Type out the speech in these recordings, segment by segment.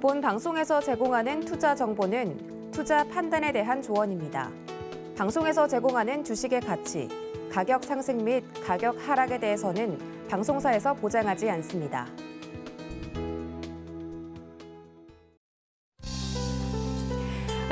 본 방송에서 제공하는 투자 정보는 투자 판단에 대한 조언입니다. 방송에서 제공하는 주식의 가치, 가격 상승 및 가격 하락에 대해서는 방송사에서 보장하지 않습니다.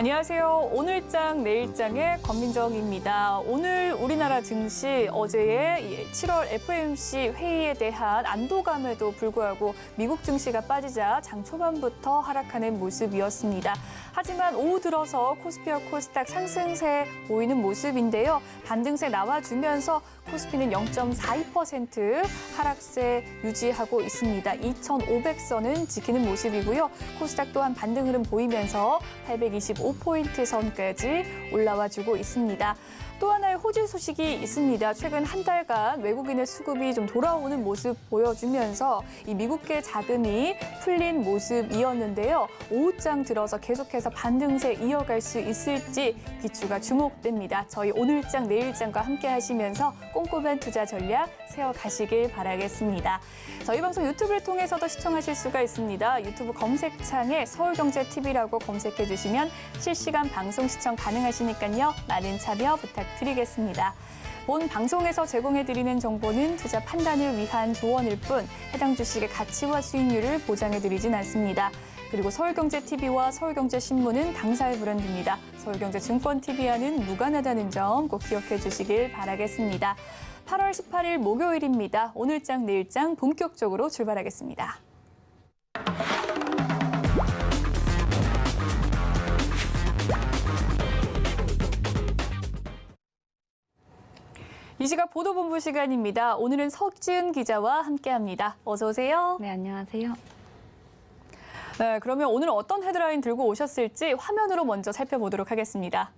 안녕하세요. 오늘장 내일장의 권민정입니다. 오늘 우리나라 증시 어제의 7월 FOMC 회의에 대한 안도감에도 불구하고 미국 증시가 빠지자 장 초반부터 하락하는 모습이었습니다. 하지만 오후 들어서 코스피와 코스닥 상승세 보이는 모습인데요. 반등세 나와주면서 코스피는 0.42% 하락세 유지하고 있습니다. 2,500선은 지키는 모습이고요. 코스닥 또한 반등 흐름 보이면서 825포인트 선까지 올라와주고 있습니다. 또 하나의 호재 소식이 있습니다. 최근 한 달간 외국인의 수급이 좀 돌아오는 모습 보여주면서 이 미국계 자금이 풀린 모습이었는데요. 오후장 들어서 계속해서 반등세 이어갈 수 있을지 비추가 주목됩니다. 저희 오늘장 내일장과 함께 하시면서 꼼꼼한 투자 전략 세워가시길 바라겠습니다. 저희 방송 유튜브를 통해서도 시청하실 수가 있습니다. 유튜브 검색창에 서울경제TV라고 검색해 주시면 실시간 방송 시청 가능하시니까요. 많은 참여 부탁드리겠습니다. 본 방송에서 제공해드리는 정보는 투자 판단을 위한 조언일 뿐 해당 주식의 가치와 수익률을 보장해드리진 않습니다. 그리고 서울경제TV와 서울경제신문은 당사의 브랜드입니다. 서울경제증권TV와는 무관하다는 점 꼭 기억해 주시길 바라겠습니다. 8월 18일 목요일입니다. 오늘장 내일장 본격적으로 출발하겠습니다. 이 시각 보도본부 시간입니다. 오늘은 석지은 기자와 함께합니다. 어서 오세요. 네, 안녕하세요. 네, 그러면 오늘 어떤 헤드라인 들고 오셨을지 화면으로 먼저 살펴보도록 하겠습니다.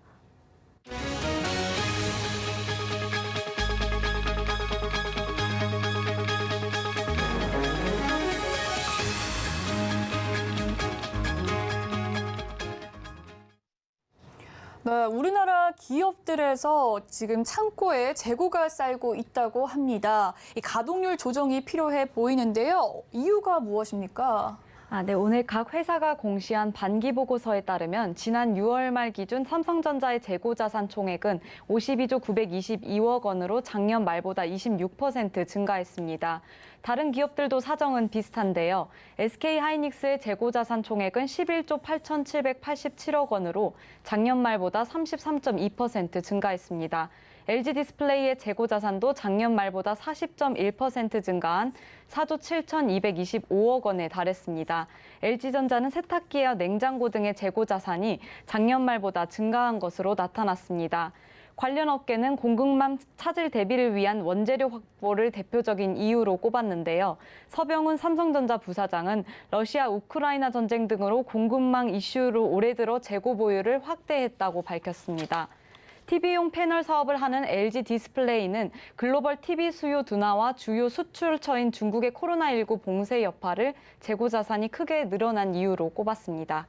네, 우리나라 기업들에서 지금 창고에 재고가 쌓이고 있다고 합니다. 이 가동률 조정이 필요해 보이는데요. 이유가 무엇입니까? 네, 오늘 각 회사가 공시한 반기 보고서에 따르면 지난 6월 말 기준 삼성전자의 재고 자산 총액은 52조 922억 원으로 작년 말보다 26% 증가했습니다. 다른 기업들도 사정은 비슷한데요. SK하이닉스의 재고 자산 총액은 11조 8,787억 원으로 작년 말보다 33.2% 증가했습니다. LG디스플레이의 재고 자산도 작년 말보다 40.1% 증가한 4조 7,225억 원에 달했습니다. LG전자는 세탁기와 냉장고 등의 재고 자산이 작년 말보다 증가한 것으로 나타났습니다. 관련 업계는 공급망 차질 대비를 위한 원재료 확보를 대표적인 이유로 꼽았는데요. 서병훈 삼성전자 부사장은 러시아 우크라이나 전쟁 등으로 공급망 이슈로 올해 들어 재고 보유를 확대했다고 밝혔습니다. TV용 패널 사업을 하는 LG 디스플레이는 글로벌 TV 수요 둔화와 주요 수출처인 중국의 코로나19 봉쇄 여파를 재고 자산이 크게 늘어난 이유로 꼽았습니다.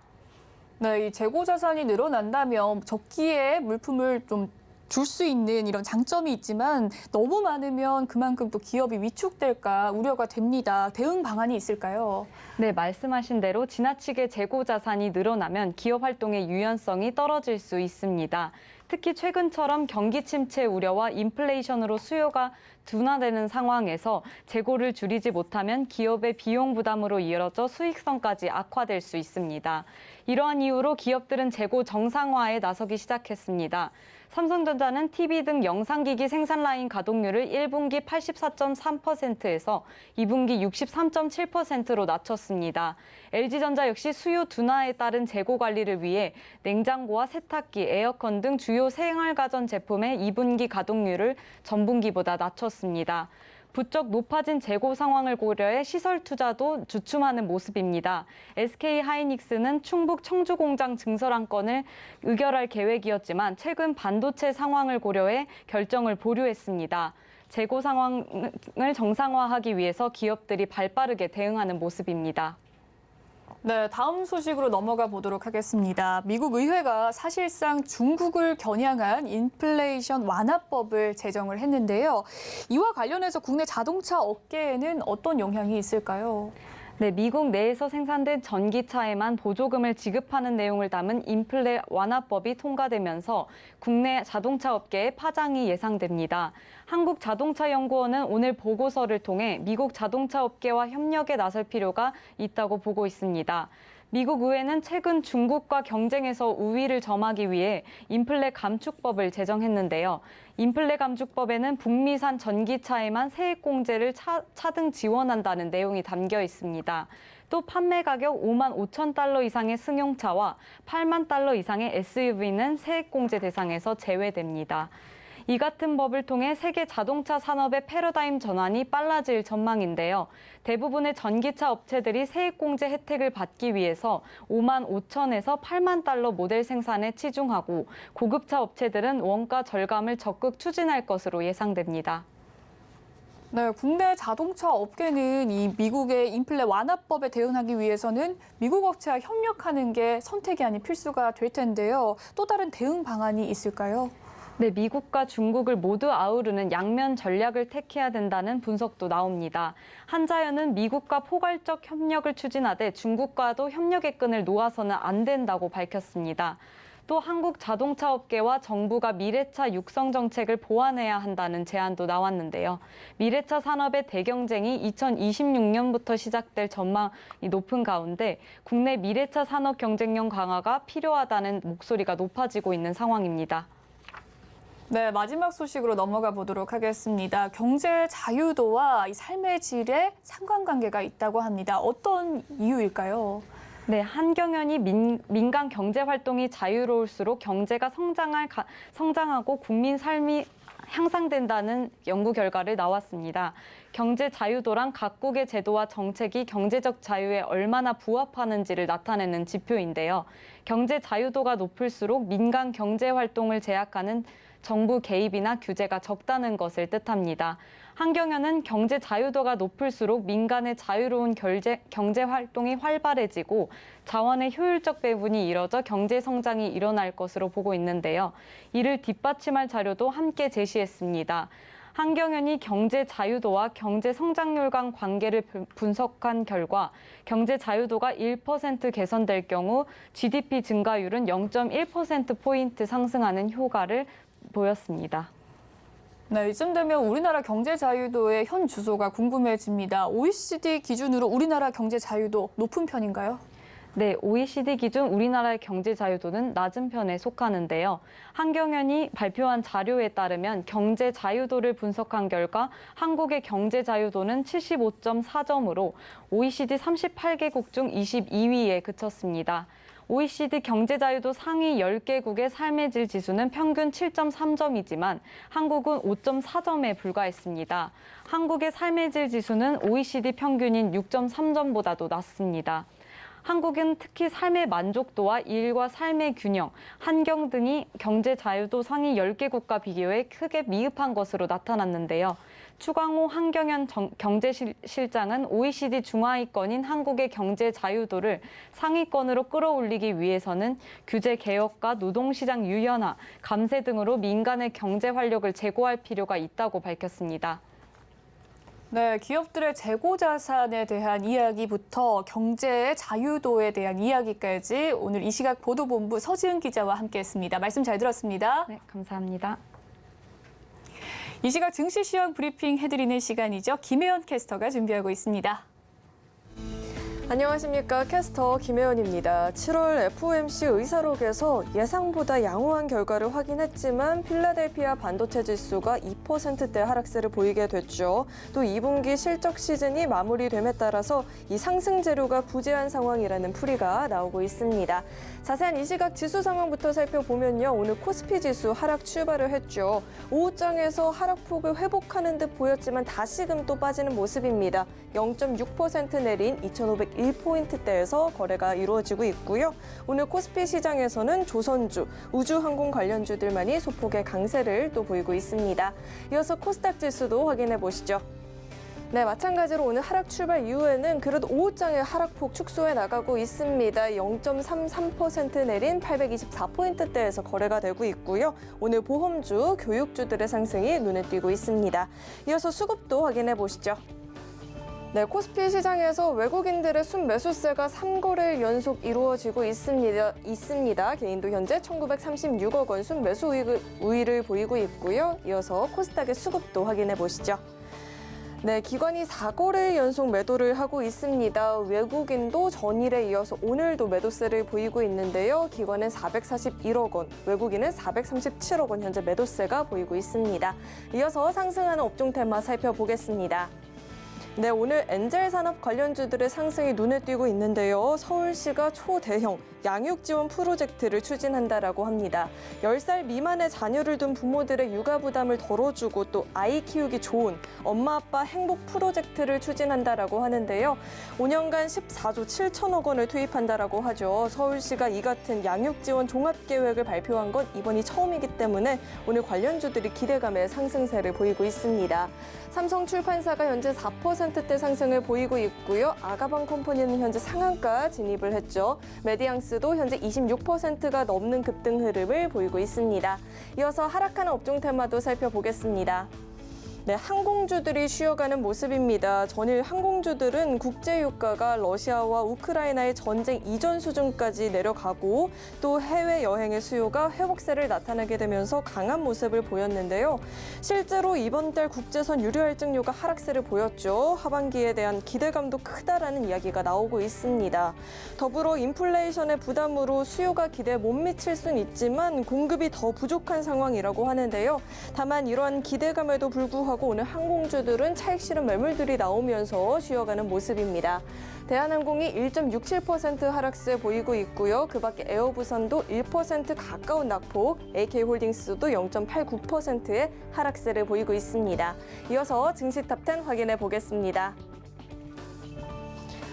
네, 이 재고 자산이 늘어난다면 적기에 물품을 좀 줄 수 있는 이런 장점이 있지만 너무 많으면 그만큼 또 기업이 위축될까 우려가 됩니다. 대응 방안이 있을까요? 네, 말씀하신 대로 지나치게 재고 자산이 늘어나면 기업 활동의 유연성이 떨어질 수 있습니다. 특히 최근처럼 경기 침체 우려와 인플레이션으로 수요가 둔화되는 상황에서 재고를 줄이지 못하면 기업의 비용 부담으로 이어져 수익성까지 악화될 수 있습니다. 이러한 이유로 기업들은 재고 정상화에 나서기 시작했습니다. 삼성전자는 TV 등 영상기기 생산 라인 가동률을 1분기 84.3%에서 2분기 63.7%로 낮췄습니다. LG전자 역시 수요 둔화에 따른 재고 관리를 위해 냉장고와 세탁기, 에어컨 등 주요 생활가전 제품의 2분기 가동률을 전분기보다 낮췄습니다. 부쩍 높아진 재고 상황을 고려해 시설 투자도 주춤하는 모습입니다. SK하이닉스는 충북 청주 공장 증설 한 건을 의결할 계획이었지만 최근 반도체 상황을 고려해 결정을 보류했습니다. 재고 상황을 정상화하기 위해서 기업들이 발빠르게 대응하는 모습입니다. 네, 다음 소식으로 넘어가 보도록 하겠습니다. 미국 의회가 사실상 중국을 겨냥한 인플레이션 완화법을 제정을 했는데요. 이와 관련해서 국내 자동차 업계에는 어떤 영향이 있을까요? 네, 미국 내에서 생산된 전기차에만 보조금을 지급하는 내용을 담은 인플레 완화법이 통과되면서 국내 자동차 업계에 파장이 예상됩니다. 한국자동차연구원은 오늘 보고서를 통해 미국 자동차 업계와 협력에 나설 필요가 있다고 보고 있습니다. 미국 의회는 최근 중국과 경쟁에서 우위를 점하기 위해 인플레 감축법을 제정했는데요. 인플레 감축법에는 북미산 전기차에만 세액공제를 차등 지원한다는 내용이 담겨 있습니다. 또 판매 가격 5만 5천 달러 이상의 승용차와 8만 달러 이상의 SUV는 세액공제 대상에서 제외됩니다. 이 같은 법을 통해 세계 자동차 산업의 패러다임 전환이 빨라질 전망인데요. 대부분의 전기차 업체들이 세액공제 혜택을 받기 위해서 5만 5천에서 8만 달러 모델 생산에 치중하고 고급차 업체들은 원가 절감을 적극 추진할 것으로 예상됩니다. 네, 국내 자동차 업계는 이 미국의 인플레 완화법에 대응하기 위해서는 미국 업체와 협력하는 게 선택이 아닌 필수가 될 텐데요. 또 다른 대응 방안이 있을까요? 네, 미국과 중국을 모두 아우르는 양면 전략을 택해야 된다는 분석도 나옵니다. 한자연은 미국과 포괄적 협력을 추진하되 중국과도 협력의 끈을 놓아서는 안 된다고 밝혔습니다. 또 한국 자동차 업계와 정부가 미래차 육성 정책을 보완해야 한다는 제안도 나왔는데요. 미래차 산업의 대경쟁이 2026년부터 시작될 전망이 높은 가운데 국내 미래차 산업 경쟁력 강화가 필요하다는 목소리가 높아지고 있는 상황입니다. 네, 마지막 소식으로 넘어가 보도록 하겠습니다. 경제 자유도와 이 삶의 질에 상관관계가 있다고 합니다. 어떤 이유일까요? 네, 한경연이 민간 경제 활동이 자유로울수록 경제가 성장하고 국민 삶이 향상된다는 연구 결과를 나왔습니다. 경제 자유도란 각국의 제도와 정책이 경제적 자유에 얼마나 부합하는지를 나타내는 지표인데요. 경제 자유도가 높을수록 민간 경제 활동을 제약하는 정부 개입이나 규제가 적다는 것을 뜻합니다. 한경연은 경제 자유도가 높을수록 민간의 자유로운 경제 활동이 활발해지고 자원의 효율적 배분이 이뤄져 경제 성장이 일어날 것으로 보고 있는데요. 이를 뒷받침할 자료도 함께 제시했습니다. 한경연이 경제 자유도와 경제 성장률 간 관계를 분석한 결과 경제 자유도가 1% 개선될 경우 GDP 증가율은 0.1%포인트 상승하는 효과를 보였습니다. 네, 이쯤 되면 우리나라 경제 자유도의 현 주소가 궁금해집니다. OECD 기준으로 우리나라 경제 자유도 높은 편인가요? 네, OECD 기준 우리나라의 경제 자유도는 낮은 편에 속하는데요. 한경연이 발표한 자료에 따르면 경제 자유도를 분석한 결과 한국의 경제 자유도는 75.4점으로 OECD 38개국 중 22위에 그쳤습니다. OECD 경제자유도 상위 10개국의 삶의 질 지수는 평균 7.3점이지만 한국은 5.4점에 불과했습니다. 한국의 삶의 질 지수는 OECD 평균인 6.3점보다도 낮습니다. 한국은 특히 삶의 만족도와 일과 삶의 균형, 환경 등이 경제 자유도 상위 10개국과 비교해 크게 미흡한 것으로 나타났는데요. 추광호 한경연 경제실장은 OECD 중하위권인 한국의 경제 자유도를 상위권으로 끌어올리기 위해서는 규제 개혁과 노동시장 유연화, 감세 등으로 민간의 경제 활력을 제고할 필요가 있다고 밝혔습니다. 네, 기업들의 재고 자산에 대한 이야기부터 경제의 자유도에 대한 이야기까지 오늘 이 시각 보도본부 서지은 기자와 함께했습니다. 말씀 잘 들었습니다. 네, 감사합니다. 이 시각 증시 시황 브리핑 해드리는 시간이죠. 김혜연 캐스터가 준비하고 있습니다. 안녕하십니까. 캐스터 김혜연입니다. 7월 FOMC 의사록에서 예상보다 양호한 결과를 확인했지만 필라델피아 반도체 지수가 2%대 하락세를 보이게 됐죠. 또 2분기 실적 시즌이 마무리됨에 따라서 이 상승 재료가 부재한 상황이라는 풀이가 나오고 있습니다. 자세한 이 시각 지수 상황부터 살펴보면요. 오늘 코스피 지수 하락 출발을 했죠. 오후장에서 하락폭을 회복하는 듯 보였지만 다시금 또 빠지는 모습입니다. 0.6% 내린 2,501포인트대에서 거래가 이루어지고 있고요. 오늘 코스피 시장에서는 조선주, 우주항공 관련주들만이 소폭의 강세를 또 보이고 있습니다. 이어서 코스닥 지수도 확인해 보시죠. 네, 마찬가지로 오늘 하락 출발 이후에는 그래도 오후장에 하락폭 축소해 나가고 있습니다. 0.33% 내린 824포인트대에서 거래가 되고 있고요. 오늘 보험주, 교육주들의 상승이 눈에 띄고 있습니다. 이어서 수급도 확인해 보시죠. 네, 코스피 시장에서 외국인들의 순매수세가 3거래일 연속 이루어지고 있습니다. 개인도 현재 1,936억 원 순매수 우위를 보이고 있고요. 이어서 코스닥의 수급도 확인해 보시죠. 네, 기관이 4거래일 연속 매도를 하고 있습니다. 외국인도 전일에 이어서 오늘도 매도세를 보이고 있는데요. 기관은 441억 원, 외국인은 437억 원 현재 매도세가 보이고 있습니다. 이어서 상승하는 업종 테마 살펴보겠습니다. 네, 오늘 엔젤 산업 관련주들의 상승이 눈에 띄고 있는데요. 서울시가 초대형 양육 지원 프로젝트를 추진한다라고 합니다. 10살 미만의 자녀를 둔 부모들의 육아 부담을 덜어주고 또 아이 키우기 좋은 엄마 아빠 행복 프로젝트를 추진한다라고 하는데요. 5년간 14조 7천억 원을 투입한다라고 하죠. 서울시가 이 같은 양육 지원 종합 계획을 발표한 건 이번이 처음이기 때문에 오늘 관련주들이 기대감의 상승세를 보이고 있습니다. 삼성출판사가 현재 4%대 상승을 보이고 있고요. 아가방 컴퍼니는 현재 상한가 진입을 했죠. 메디앙스도 현재 26%가 넘는 급등 흐름을 보이고 있습니다. 이어서 하락하는 업종 테마도 살펴보겠습니다. 네, 항공주들이 쉬어가는 모습입니다. 전일 항공주들은 국제유가가 러시아와 우크라이나의 전쟁 이전 수준까지 내려가고 또 해외여행의 수요가 회복세를 나타내게 되면서 강한 모습을 보였는데요. 실제로 이번 달 국제선 유료할증료가 하락세를 보였죠. 하반기에 대한 기대감도 크다라는 이야기가 나오고 있습니다. 더불어 인플레이션의 부담으로 수요가 기대에 못 미칠 수는 있지만 공급이 더 부족한 상황이라고 하는데요. 다만 이러한 기대감에도 불구하고 오늘 항공주들은 차익 실현 매물들이 나오면서 쉬어가는 모습입니다. 대한항공이 1.67% 하락세 보이고 있고요. 그밖에 에어부산도 1% 가까운 낙폭, AK홀딩스도 0.89%의 하락세를 보이고 있습니다. 이어서 증시 탑10 확인해 보겠습니다.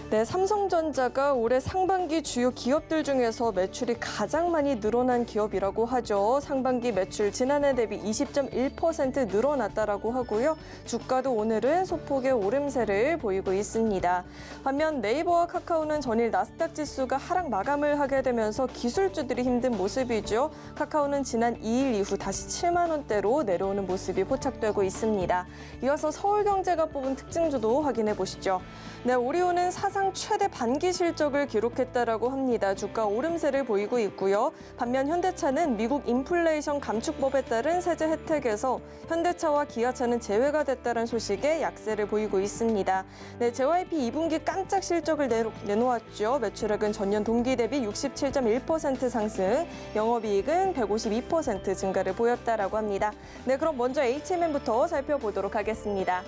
네, 삼성전자가 올해 상반기 주요 기업들 중에서 매출이 가장 많이 늘어난 기업이라고 하죠. 상반기 매출 지난해 대비 20.1% 늘어났다라고 하고요. 주가도 오늘은 소폭의 오름세를 보이고 있습니다. 반면 네이버와 카카오는 전일 나스닥 지수가 하락 마감을 하게 되면서 기술주들이 힘든 모습이죠. 카카오는 지난 2일 이후 다시 7만 원대로 내려오는 모습이 포착되고 있습니다. 이어서 서울경제가 뽑은 특징주도 확인해 보시죠. 네, 오리온은 사상 최대 반기 실적을 기록했다라고 합니다. 주가 오름세를 보이고 있고요. 반면 현대차는 미국 인플레이션 감축법에 따른 세제 혜택에서 현대차와 기아차는 제외가 됐다는 소식에 약세를 보이고 있습니다. 네, JYP 2분기 깜짝 실적을 내놓았죠. 매출액은 전년 동기 대비 67.1% 상승, 영업이익은 152% 증가를 보였다라고 합니다. 네, 그럼 먼저 HMM부터 살펴보도록 하겠습니다.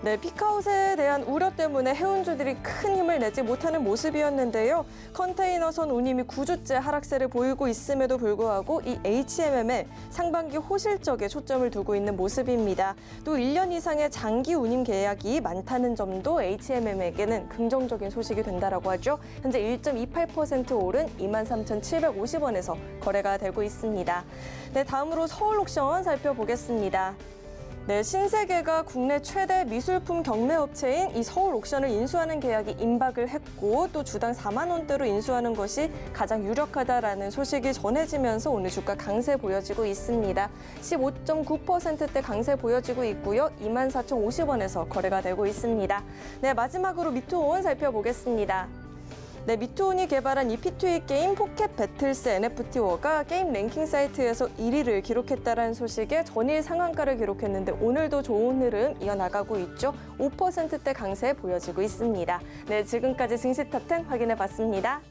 네, 피크아웃에 대한 우려 때문에 해운주들이 큰 힘을 내지 못하는 모습이었는데요. 컨테이너선 운임이 9주째 하락세를 보이고 있음에도 불구하고 이 HMM의 상반기 호실적에 초점을 두고 있는 모습입니다. 또 1년 이상의 장기 운임 계약이 많다는 점도 HMM에게는 긍정적인 소식이 된다라고 하죠. 현재 1.28% 오른 23,750원에서 거래가 되고 있습니다. 네, 다음으로 서울옥션 살펴보겠습니다. 네, 신세계가 국내 최대 미술품 경매업체인 이 서울옥션을 인수하는 계약이 임박을 했고 또 주당 4만 원대로 인수하는 것이 가장 유력하다라는 소식이 전해지면서 오늘 주가 강세 보여지고 있습니다. 15.9%대 강세 보여지고 있고요. 24,050원에서 거래가 되고 있습니다. 네, 마지막으로 미투온 살펴보겠습니다. 네, 미투온이 개발한 이 P2E 게임 포켓 배틀스 NFT워가 게임 랭킹 사이트에서 1위를 기록했다는 소식에 전일 상한가를 기록했는데 오늘도 좋은 흐름 이어나가고 있죠. 5%대 강세 보여지고 있습니다. 네, 지금까지 증시 탑10 확인해봤습니다.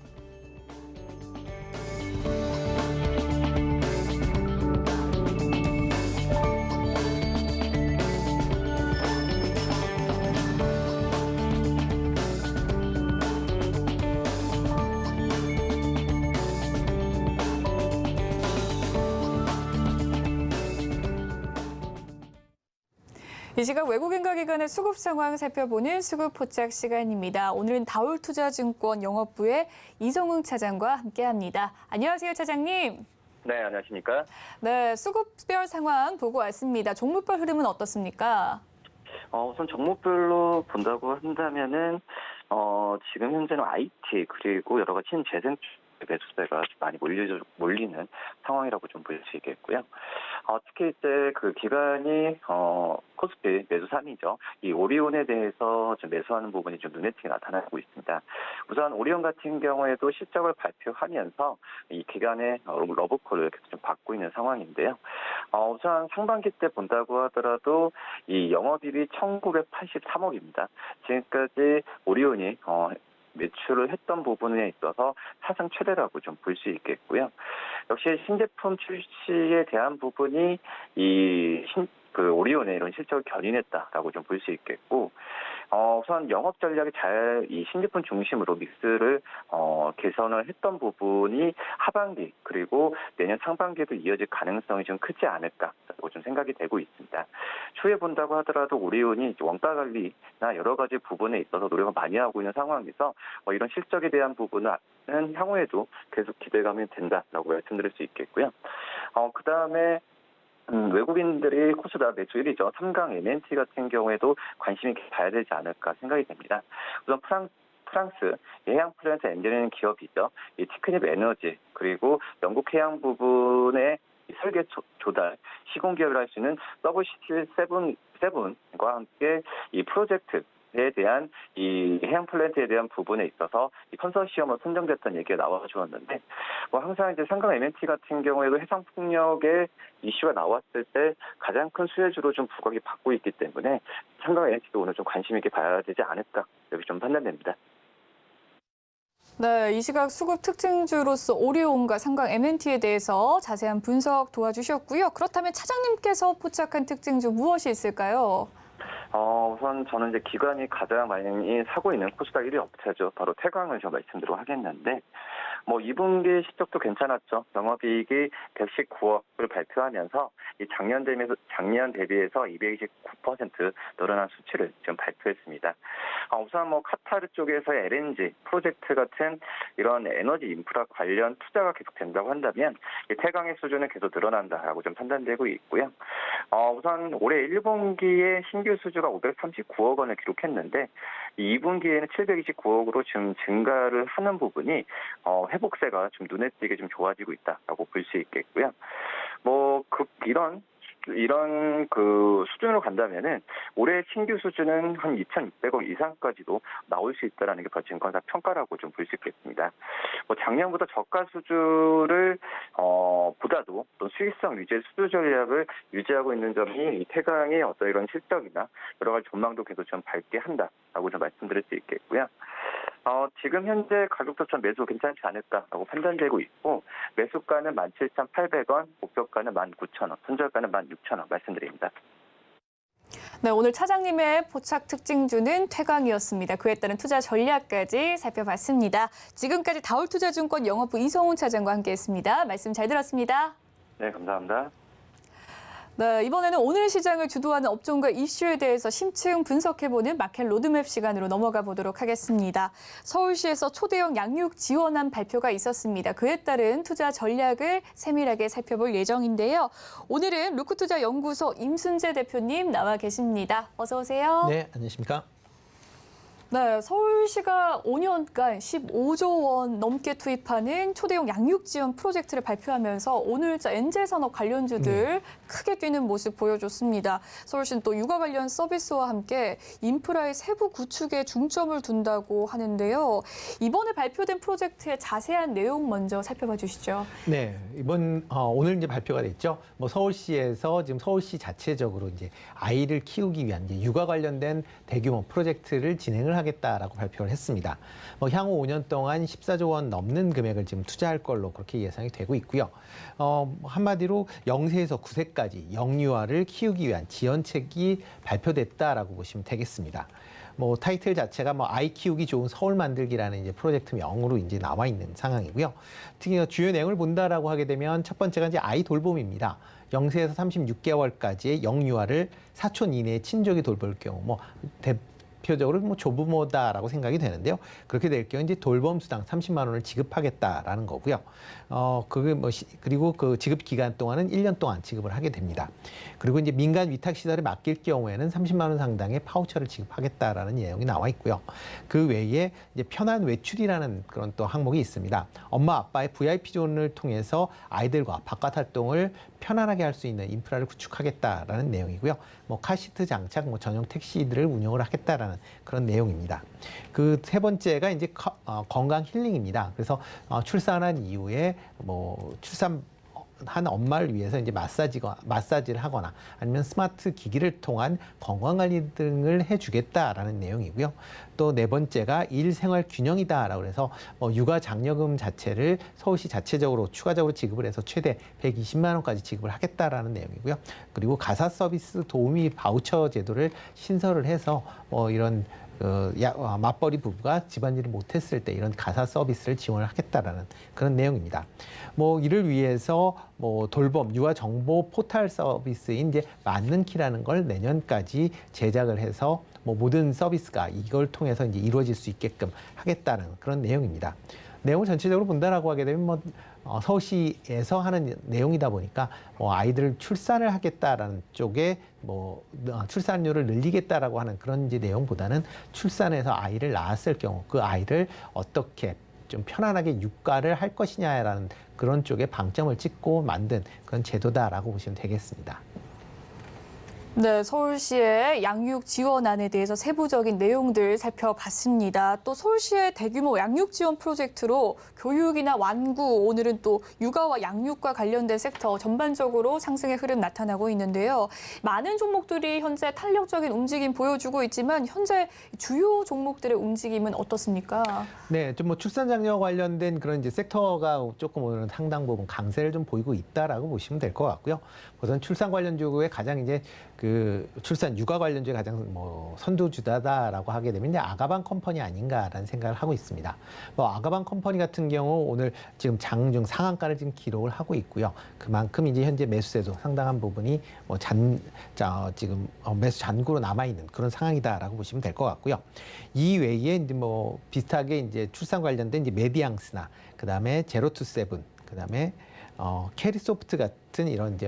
이 시각 외국인과 기관의 수급 상황 살펴보는 수급 포착 시간입니다. 오늘은 다올투자증권 영업부의 이성웅 차장과 함께합니다. 안녕하세요, 차장님. 네, 안녕하십니까? 네, 수급별 상황 보고 왔습니다. 종목별 흐름은 어떻습니까? 우선 종목별로 본다고 한다면은 지금 현재는 IT 그리고 여러 가지 신재생 매수세가 많이 몰리는 상황이라고 좀 볼 수 있겠고요. 특히 이제 그 기관이 코스피 매수 3위죠. 이 오리온에 대해서 좀 매수하는 부분이 좀 눈에 띄게 나타나고 있습니다. 우선 오리온 같은 경우에도 실적을 발표하면서 이 기관의 러브콜을 계속 좀 받고 있는 상황인데요. 우선 상반기 때 본다고 하더라도 이 영업이익이 1,983억입니다. 지금까지 오리온이 매출을 했던 부분에 있어서 사상 최대라고 좀 볼 수 있겠고요. 역시 신제품 출시에 대한 부분이 오리온의 이런 실적을 견인했다라고 좀 볼 수 있겠고, 우선 영업 전략이 잘 이 신제품 중심으로 믹스를 개선을 했던 부분이 하반기 그리고 내년 상반기에도 이어질 가능성이 좀 크지 않을까라고 좀 생각이 되고 있습니다. 추후에 본다고 하더라도 오리온이 원가 관리나 여러 가지 부분에 있어서 노력을 많이 하고 있는 상황에서 이런 실적에 대한 부분은 향후에도 계속 기대감이 된다라고 말씀드릴 수 있겠고요. 그 다음에 외국인들이 코스닥 매수 1위죠. 3강 MNT 같은 경우에도 관심 있게 봐야 되지 않을까 생각이 됩니다. 우선 프랑스 해양 플랜트 엔지니어링 기업이죠. 이 티크닙 에너지 그리고 영국 해양 부분의 설계 조달 시공 기업을 할 수 있는 서브시티 7과 함께 이 프로젝트에 대한 이 해양 플랜트에 대한 부분에 있어서 이 컨소시엄으로 선정됐다는 얘기가 나와 주었는데, 항상 이제 상강 MNT 같은 경우에도 해상 풍력의 이슈가 나왔을 때 가장 큰 수혜주로 좀 부각이 받고 있기 때문에 상강 MNT도 오늘 좀 관심 있게 봐야 되지 않을까 이렇게 좀 판단됩니다. 네, 이 시각 수급 특징주로서 오리온과 상강 MNT에 대해서 자세한 분석 도와주셨고요. 그렇다면 차장님께서 포착한 특징주 무엇이 있을까요? 우선 저는 이제 기관이 가장 많이 사고 있는 코스닥 1위 업체죠. 바로 태광을 좀 말씀드리도록 하겠는데, 2분기 실적도 괜찮았죠. 영업이익이 119억을 발표하면서 이 작년 대비해서 229% 늘어난 수치를 지금 발표했습니다. 우선 카타르 쪽에서의 LNG 프로젝트 같은 이런 에너지 인프라 관련 투자가 계속 된다고 한다면 이 태광의 수준은 계속 늘어난다라고 좀 판단되고 있고요. 우선 올해 1분기에 신규 수주가 539억 원을 기록했는데 2분기에는 729억으로 지금 증가를 하는 부분이 회복세가 좀 눈에 띄게 좀 좋아지고 있다라고 볼 수 있겠고요. 이런 그 수준으로 간다면은 올해 신규 수준은 한 2,600억 이상까지도 나올 수 있다라는 게 증권사 평가라고 좀 볼 수 있겠습니다. 작년보다 저가 수주를 보다도 또 수익성 위주의 수주 전략을 유지하고 있는 점이 이 태광의 어떤 이런 실적이나 여러 가지 전망도 계속 좀 밝게 한다라고 좀 말씀드릴 수 있겠고요. 지금 현재 가격도 좀 매수 괜찮지 않을까라고 판단되고 있고, 매수가는 17,800원, 목표가는 19,000원, 손절가는 16,000원 말씀드립니다. 네, 오늘 차장님의 포착 특징주는 태광이었습니다. 그에 따른 투자 전략까지 살펴봤습니다. 지금까지 다올투자증권 영업부 이성훈 차장과 함께했습니다. 말씀 잘 들었습니다. 네, 감사합니다. 네, 이번에는 오늘 시장을 주도하는 업종과 이슈에 대해서 심층 분석해보는 마켓 로드맵 시간으로 넘어가 보도록 하겠습니다. 서울시에서 초대형 양육 지원안 발표가 있었습니다. 그에 따른 투자 전략을 세밀하게 살펴볼 예정인데요. 오늘은 루크투자연구소 임순재 대표님 나와 계십니다. 어서 오세요. 네, 안녕하십니까? 네, 서울시가 5년간 15조 원 넘게 투입하는 초대형 양육 지원 프로젝트를 발표하면서 오늘 엔젤산업 관련주들 크게 뛰는 모습 보여줬습니다. 서울시는 또 육아 관련 서비스와 함께 인프라의 세부 구축에 중점을 둔다고 하는데요. 이번에 발표된 프로젝트의 자세한 내용 먼저 살펴봐 주시죠. 네, 오늘 이제 발표가 됐죠. 서울시에서 지금 서울시 자체적으로 이제 아이를 키우기 위한 이제 육아 관련된 대규모 프로젝트를 진행을 하겠다라고 발표를 했습니다. 향후 5년 동안 14조 원 넘는 금액을 지금 투자할 걸로 그렇게 예상이 되고 있고요. 한마디로 0세에서 9세까지 영유아를 키우기 위한 지원책이 발표됐다라고 보시면 되겠습니다. 타이틀 자체가 아이 키우기 좋은 서울 만들기라는 이제 프로젝트명으로 이제 나와 있는 상황이고요. 특히 주요 내용을 본다라고 하게 되면 첫 번째가 이제 아이 돌봄입니다. 0세에서 36개월까지의 영유아를 사촌 이내의 친족이 돌볼 경우 대표적으로 뭐 조부모다라고 생각이 되는데요. 그렇게 될 경우 이제 돌봄 수당 30만 원을 지급하겠다라는 거고요. 그리고 그 지급 기간 동안은 1년 동안 지급을 하게 됩니다. 그리고 이제 민간 위탁 시설에 맡길 경우에는 30만 원 상당의 파우처를 지급하겠다라는 내용이 나와 있고요. 그 외에 이제 편한 외출이라는 그런 또 항목이 있습니다. 엄마 아빠의 VIP 존을 통해서 아이들과 바깥 활동을 편안하게 할 수 있는 인프라를 구축하겠다라는 내용이고요. 뭐 카시트 장착, 뭐 전용 택시들을 운영을 하겠다라는 그런 내용입니다. 그 세 번째가 이제 건강 힐링입니다. 그래서 출산한 이후에 뭐 출산한 엄마를 위해서 이제 마사지를 하거나 아니면 스마트 기기를 통한 건강관리 등을 해주겠다라는 내용이고요. 또 네 번째가 일생활 균형이다라고 해서 육아 장려금 자체를 서울시 자체적으로 추가적으로 지급을 해서 최대 120만 원까지 지급을 하겠다라는 내용이고요. 그리고 가사 서비스 도우미 바우처 제도를 신설을 해서 이런 맞벌이 부부가 집안일을 못했을 때 이런 가사 서비스를 지원을 하겠다라는 그런 내용입니다. 이를 위해서 돌봄 육아 정보 포털 서비스인 이제 맞는키라는 걸 내년까지 제작을 해서 모든 서비스가 이걸 통해서 이제 이루어질 수 있게끔 하겠다는 그런 내용입니다. 내용을 전체적으로 본다라고 하게 되면 서울시에서 하는 내용이다 보니까 아이들을 출산을 하겠다라는 쪽에 출산율을 늘리겠다라고 하는 그런 이제 내용보다는 출산해서 아이를 낳았을 경우 그 아이를 어떻게 좀 편안하게 육아를 할 것이냐라는 그런 쪽에 방점을 찍고 만든 그런 제도다라고 보시면 되겠습니다. 네, 서울시의 양육 지원안에 대해서 세부적인 내용들 살펴봤습니다. 또 서울시의 대규모 양육 지원 프로젝트로 교육이나 완구, 오늘은 또 육아와 양육과 관련된 섹터 전반적으로 상승의 흐름 나타나고 있는데요. 많은 종목들이 현재 탄력적인 움직임 보여주고 있지만 현재 주요 종목들의 움직임은 어떻습니까? 네, 좀 출산 장려 관련된 그런 이제 섹터가 조금 오늘은 상당 부분 강세를 좀 보이고 있다라고 보시면 될 것 같고요. 우선 출산 관련주의 가장 이제 그 출산 육아 관련주의 가장 선두주자다라고 하게 되면 이제 아가방 컴퍼니 아닌가라는 생각을 하고 있습니다. 아가방 컴퍼니 같은 경우 오늘 지금 장중 상한가를 지금 기록을 하고 있고요. 그만큼 이제 현재 매수세도 상당한 부분이 지금 매수 잔고로 남아 있는 그런 상황이다라고 보시면 될 것 같고요. 이 외에 이제 비슷하게 이제 출산 관련된 이제 메디앙스나 그다음에 제로투세븐 그다음에 캐리소프트 같은 이런 이제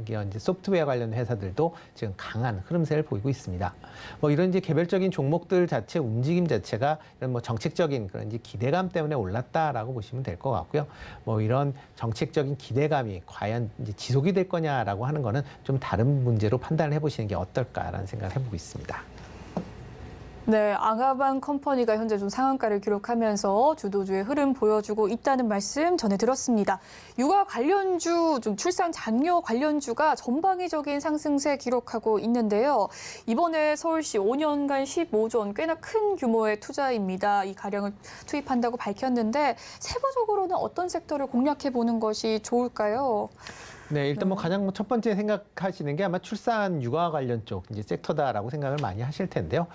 이제 소프트웨어 관련 회사들도 지금 강한 흐름세를 보이고 있습니다. 이런 이제 개별적인 종목들 자체 움직임 자체가 이런 정책적인 그런 이제 기대감 때문에 올랐다라고 보시면 될 것 같고요. 이런 정책적인 기대감이 과연 이제 지속이 될 거냐라고 하는 거는 좀 다른 문제로 판단을 해보시는 게 어떨까라는 생각을 해보고 있습니다. 네, 아가방 컴퍼니가 현재 좀 상한가를 기록하면서 주도주의 흐름 보여주고 있다는 말씀 전해드렸습니다. 육아 관련주, 좀 출산 장려 관련주가 전방위적인 상승세 기록하고 있는데요. 이번에 서울시 5년간 15조 원 꽤나 큰 규모의 투자입니다. 이 가량을 투입한다고 밝혔는데 세부적으로는 어떤 섹터를 공략해 보는 것이 좋을까요? 네, 일단 가장 첫 번째 생각하시는 게 아마 출산 육아 관련 쪽 이제 섹터다라고 생각을 많이 하실 텐데요.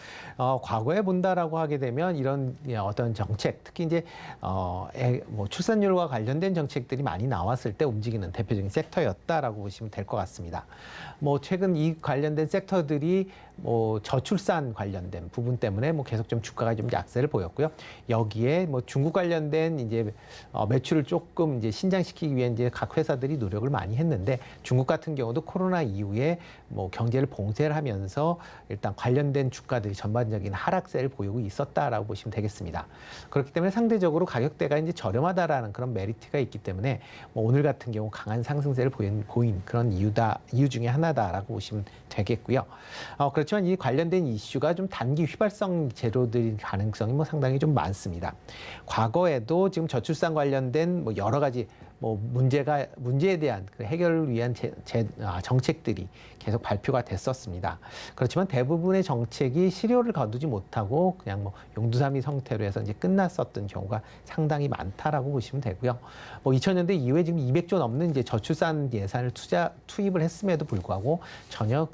과거에 본다라고 하게 되면 이런 어떤 정책, 특히 이제 출산율과 관련된 정책들이 많이 나왔을 때 움직이는 대표적인 섹터였다라고 보시면 될 것 같습니다. 최근 이 관련된 섹터들이 저출산 관련된 부분 때문에 계속 좀 주가가 좀 약세를 보였고요. 여기에 중국 관련된 이제 매출을 조금 이제 신장시키기 위해 이제 각 회사들이 노력을 많이 했는데 중국 같은 경우도 코로나 이후에 경제를 봉쇄를 하면서 일단 관련된 주가들이 전반적인 하락세를 보이고 있었다라고 보시면 되겠습니다. 그렇기 때문에 상대적으로 가격대가 이제 저렴하다라는 그런 메리트가 있기 때문에 오늘 같은 경우 강한 상승세를 보인 그런 이유 중에 하나다라고 보시면 되겠고요. 그렇지만 이 관련된 이슈가 좀 단기 휘발성 재료들일 가능성이 상당히 좀 많습니다. 과거에도 지금 저출산 관련된 여러 가지 문제에 대한 그 해결을 위한 정책들이 계속 발표가 됐었습니다. 그렇지만 대부분의 정책이 실효를 거두지 못하고 그냥 용두사미 형태로 해서 이제 끝났었던 경우가 상당히 많다라고 보시면 되고요. 2000년대 이후에 지금 200조 넘는 이제 저출산 예산을 투입을 했음에도 불구하고 전혀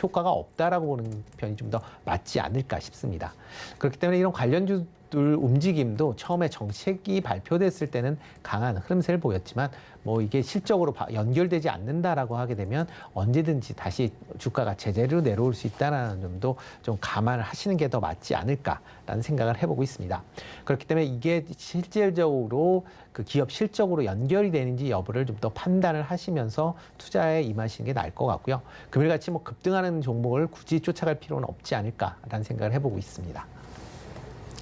효과가 없다라고 보는 편이 좀 더 맞지 않을까 싶습니다. 그렇기 때문에 이런 관련주 기업들 움직임도 처음에 정책이 발표됐을 때는 강한 흐름세를 보였지만 뭐 이게 실적으로 연결되지 않는다라고 하게 되면 언제든지 다시 주가가 제자리로 내려올 수 있다는 점도 좀 감안을 하시는 게 더 맞지 않을까라는 생각을 해보고 있습니다. 그렇기 때문에 이게 실질적으로 그 기업 실적으로 연결이 되는지 여부를 좀 더 판단을 하시면서 투자에 임하시는 게 나을 것 같고요. 금일같이 뭐 급등하는 종목을 굳이 쫓아갈 필요는 없지 않을까라는 생각을 해보고 있습니다.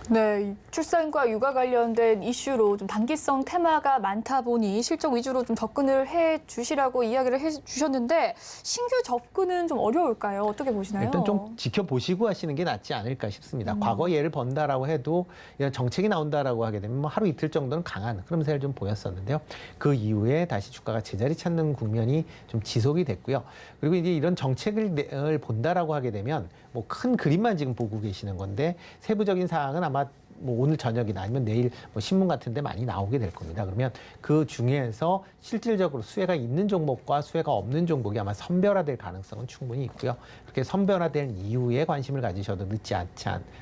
네, 출산과 육아 관련된 이슈로 좀 단기성 테마가 많다 보니 실적 위주로 좀 접근을 해 주시라고 이야기를 해 주셨는데 신규 접근은 좀 어려울까요? 어떻게 보시나요? 일단 좀 지켜보시고 하시는 게 낫지 않을까 싶습니다. 과거 예를 번다라고 해도 이런 정책이 나온다라고 하게 되면 뭐 하루 이틀 정도는 강한 흐름세를 좀 보였었는데요. 그 이후에 다시 주가가 제자리 찾는 국면이 좀 지속이 됐고요. 그리고 이제 이런 정책을 본다라고 하게 되면 뭐 큰 그림만 지금 보고 계시는 건데 세부적인 사항은 아마 뭐 오늘 저녁이나 아니면 내일 뭐 신문 같은 데 많이 나오게 될 겁니다. 그러면 그 중에서 실질적으로 수혜가 있는 종목과 수혜가 없는 종목이 아마 선별화될 가능성은 충분히 있고요. 그렇게 선별화된 이후에 관심을 가지셔도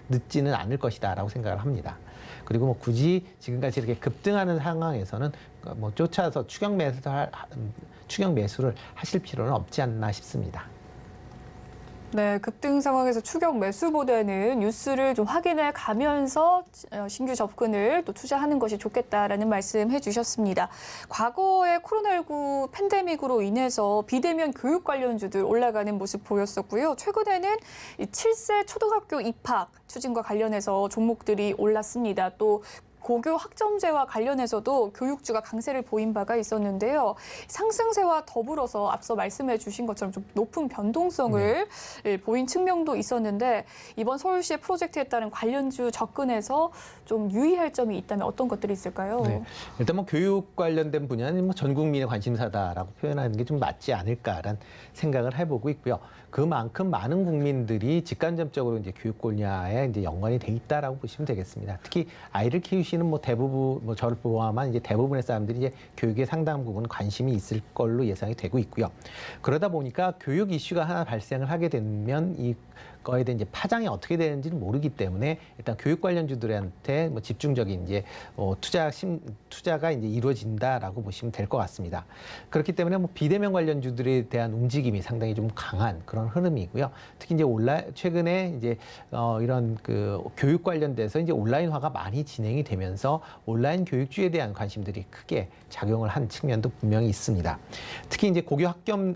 늦지는 않을 것이다라고 생각을 합니다. 그리고 뭐 굳이 지금까지 이렇게 급등하는 상황에서는 뭐 쫓아서 추격 매수를 하실 필요는 없지 않나 싶습니다. 네, 급등 상황에서 추격 매수보다는 뉴스를 좀 확인해 가면서 신규 접근을 또 투자하는 것이 좋겠다라는 말씀 해주셨습니다. 과거에 코로나19 팬데믹으로 인해서 비대면 교육 관련주들 올라가는 모습 보였었고요. 최근에는 7세 초등학교 입학 추진과 관련해서 종목들이 올랐습니다. 또 고교 학점제와 관련해서도 교육주가 강세를 보인 바가 있었는데요. 상승세와 더불어서 앞서 말씀해 주신 것처럼 좀 높은 변동성을 보인 측면도 있었는데 이번 서울시의 프로젝트에 따른 관련주 접근에서 좀 유의할 점이 있다면 어떤 것들이 있을까요? 네. 일단 뭐 교육 관련된 분야는 뭐 전 국민의 관심사다라고 표현하는 게 좀 맞지 않을까라는 생각을 해보고 있고요. 그만큼 많은 국민들이 직간접적으로 이제 교육 분야에 이제 연관이 돼 있다라고 보시면 되겠습니다. 특히 아이를 키우시는 뭐 대부분 뭐 저를 포함한 이제 대부분의 사람들이 이제 교육에 상당 부분 관심이 있을 걸로 예상이 되고 있고요. 그러다 보니까 교육 이슈가 하나 발생을 하게 되면 이 거에 대한 이제 파장이 어떻게 되는지는 모르기 때문에 일단 교육 관련주들한테 뭐 집중적인 이제 투자가 이제 이루어진다라고 보시면 될 것 같습니다. 그렇기 때문에 뭐 비대면 관련주들에 대한 움직임이 상당히 좀 강한 그런 흐름이고요. 특히 이제 최근에 이제 이런 그 교육 관련돼서 이제 온라인화가 많이 진행이 되면서 온라인 교육주에 대한 관심들이 크게 작용을 한 측면도 분명히 있습니다. 특히 이제 고교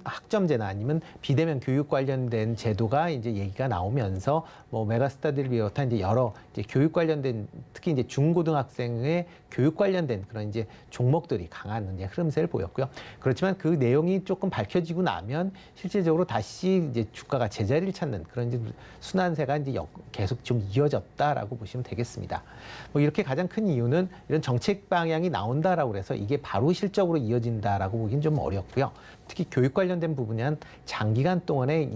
학점제나 아니면 비대면 교육 관련된 제도가 이제 얘기가 나오면서 뭐 메가스터디를 비롯한 이제 여러 이제 교육 관련된 특히 이제 중고등학생의 교육 관련된 그런 이제 종목들이 강한 이제 흐름세를 보였고요. 그렇지만 그 내용이 조금 밝혀지고 나면 실질적으로 다시 이제 주가가 제자리를 찾는 그런 이제 순환세가 이제 계속 좀 이어졌다라고 보시면 되겠습니다. 뭐 이렇게 가장 큰 이유는 이런 정책 방향이 나온다라고 해서 이게 바로 실적으로 이어진다라고 보기는 좀 어렵고요. 특히 교육 관련된 부분은 장기간 동안에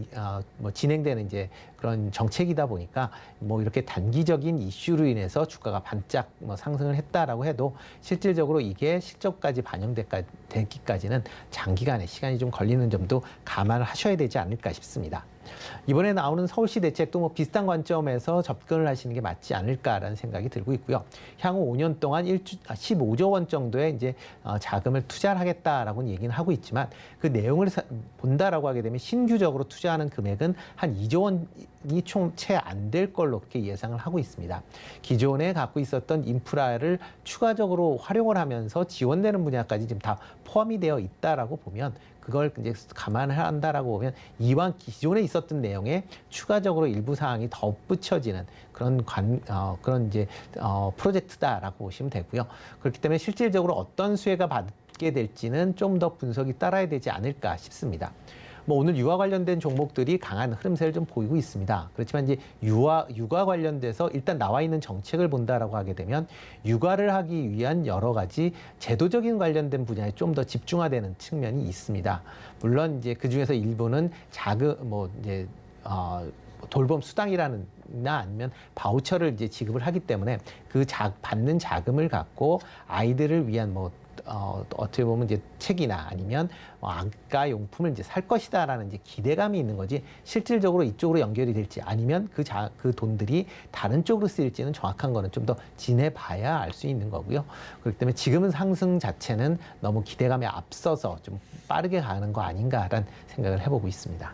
뭐 진행되는 이제 그런 정책이다 보니까 뭐 이렇게 단기적인 이슈로 인해서 주가가 반짝 뭐 상승을 했다라고 해도 실질적으로 이게 실적까지 반영되기까지는 장기간의 시간이 좀 걸리는 점도 감안을 하셔야 되지 않을까 싶습니다. 이번에 나오는 서울시 대책도 뭐 비슷한 관점에서 접근을 하시는 게 맞지 않을까라는 생각이 들고 있고요. 향후 5년 동안 15조 원 정도의 이제 자금을 투자를 하겠다라고는 얘기는 하고 있지만 그 내용을 본다라고 하게 되면 신규적으로 투자하는 금액은 한 2조 원이 총 채 안 될 걸로 그렇게 예상을 하고 있습니다. 기존에 갖고 있었던 인프라를 추가적으로 활용을 하면서 지원되는 분야까지 지금 다 포함이 되어 있다라고 보면 그걸 이제 감안을 한다라고 보면 이왕 기존에 있었던 내용에 추가적으로 일부 사항이 덧붙여지는 그런 이제 프로젝트다라고 보시면 되고요. 그렇기 때문에 실질적으로 어떤 수혜가 받게 될지는 좀 더 분석이 따라야 되지 않을까 싶습니다. 뭐 오늘 육아 관련된 종목들이 강한 흐름세를 좀 보이고 있습니다. 그렇지만 이제 육아 관련돼서 일단 나와 있는 정책을 본다라고 하게 되면 육아를 하기 위한 여러 가지 제도적인 관련된 분야에 좀 더 집중화되는 측면이 있습니다. 물론 이제 그 중에서 일부는 돌봄 수당이라는 아니면 바우처를 이제 지급을 하기 때문에 그 받는 자금을 갖고 아이들을 위한 어떻게 보면 이제 책이나 아니면 안과 용품을 이제 살 것이다라는 이제 기대감이 있는 거지 실질적으로 이쪽으로 연결이 될지 아니면 그 돈들이 다른 쪽으로 쓰일지는 정확한 거는 좀 더 지내봐야 알 수 있는 거고요. 그렇기 때문에 지금은 상승 자체는 너무 기대감에 앞서서 좀 빠르게 가는 거 아닌가라는 생각을 해보고 있습니다.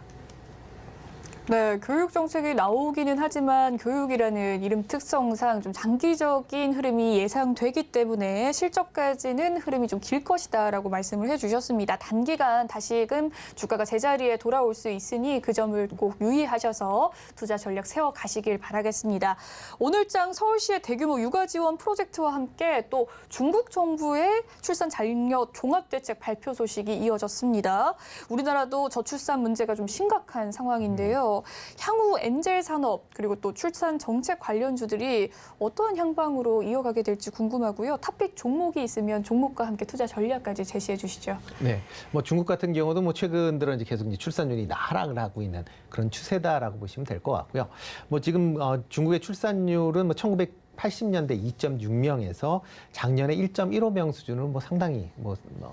네, 교육 정책이 나오기는 하지만 교육이라는 이름 특성상 좀 장기적인 흐름이 예상되기 때문에 실적까지는 흐름이 좀 길 것이다라고 말씀을 해주셨습니다. 단기간 다시금 주가가 제자리에 돌아올 수 있으니 그 점을 꼭 유의하셔서 투자 전략 세워가시길 바라겠습니다. 오늘장 서울시의 대규모 육아 지원 프로젝트와 함께 또 중국 정부의 출산 장려 종합대책 발표 소식이 이어졌습니다. 우리나라도 저출산 문제가 좀 심각한 상황인데요. 향후 엔젤 산업 그리고 또 출산 정책 관련주들이 어떠한 향방으로 이어가게 될지 궁금하고요. 탑픽 종목이 있으면 종목과 함께 투자 전략까지 제시해 주시죠. 네, 뭐 중국 같은 경우도 뭐 최근 들어 이제 계속 이제 출산율이 하락을 하고 있는 그런 추세다라고 보시면 될 것 같고요. 뭐 지금 중국의 출산율은 뭐 1980년대 2.6명에서 작년에 1.15명 수준으로 뭐 상당히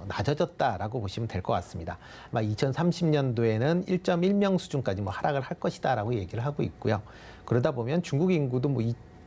낮아졌다라고 보시면 될 것 같습니다. 아마 2030년도에는 1.1명 수준까지 뭐 하락을 할 것이다라고 얘기를 하고 있고요. 그러다 보면 중국 인구도 뭐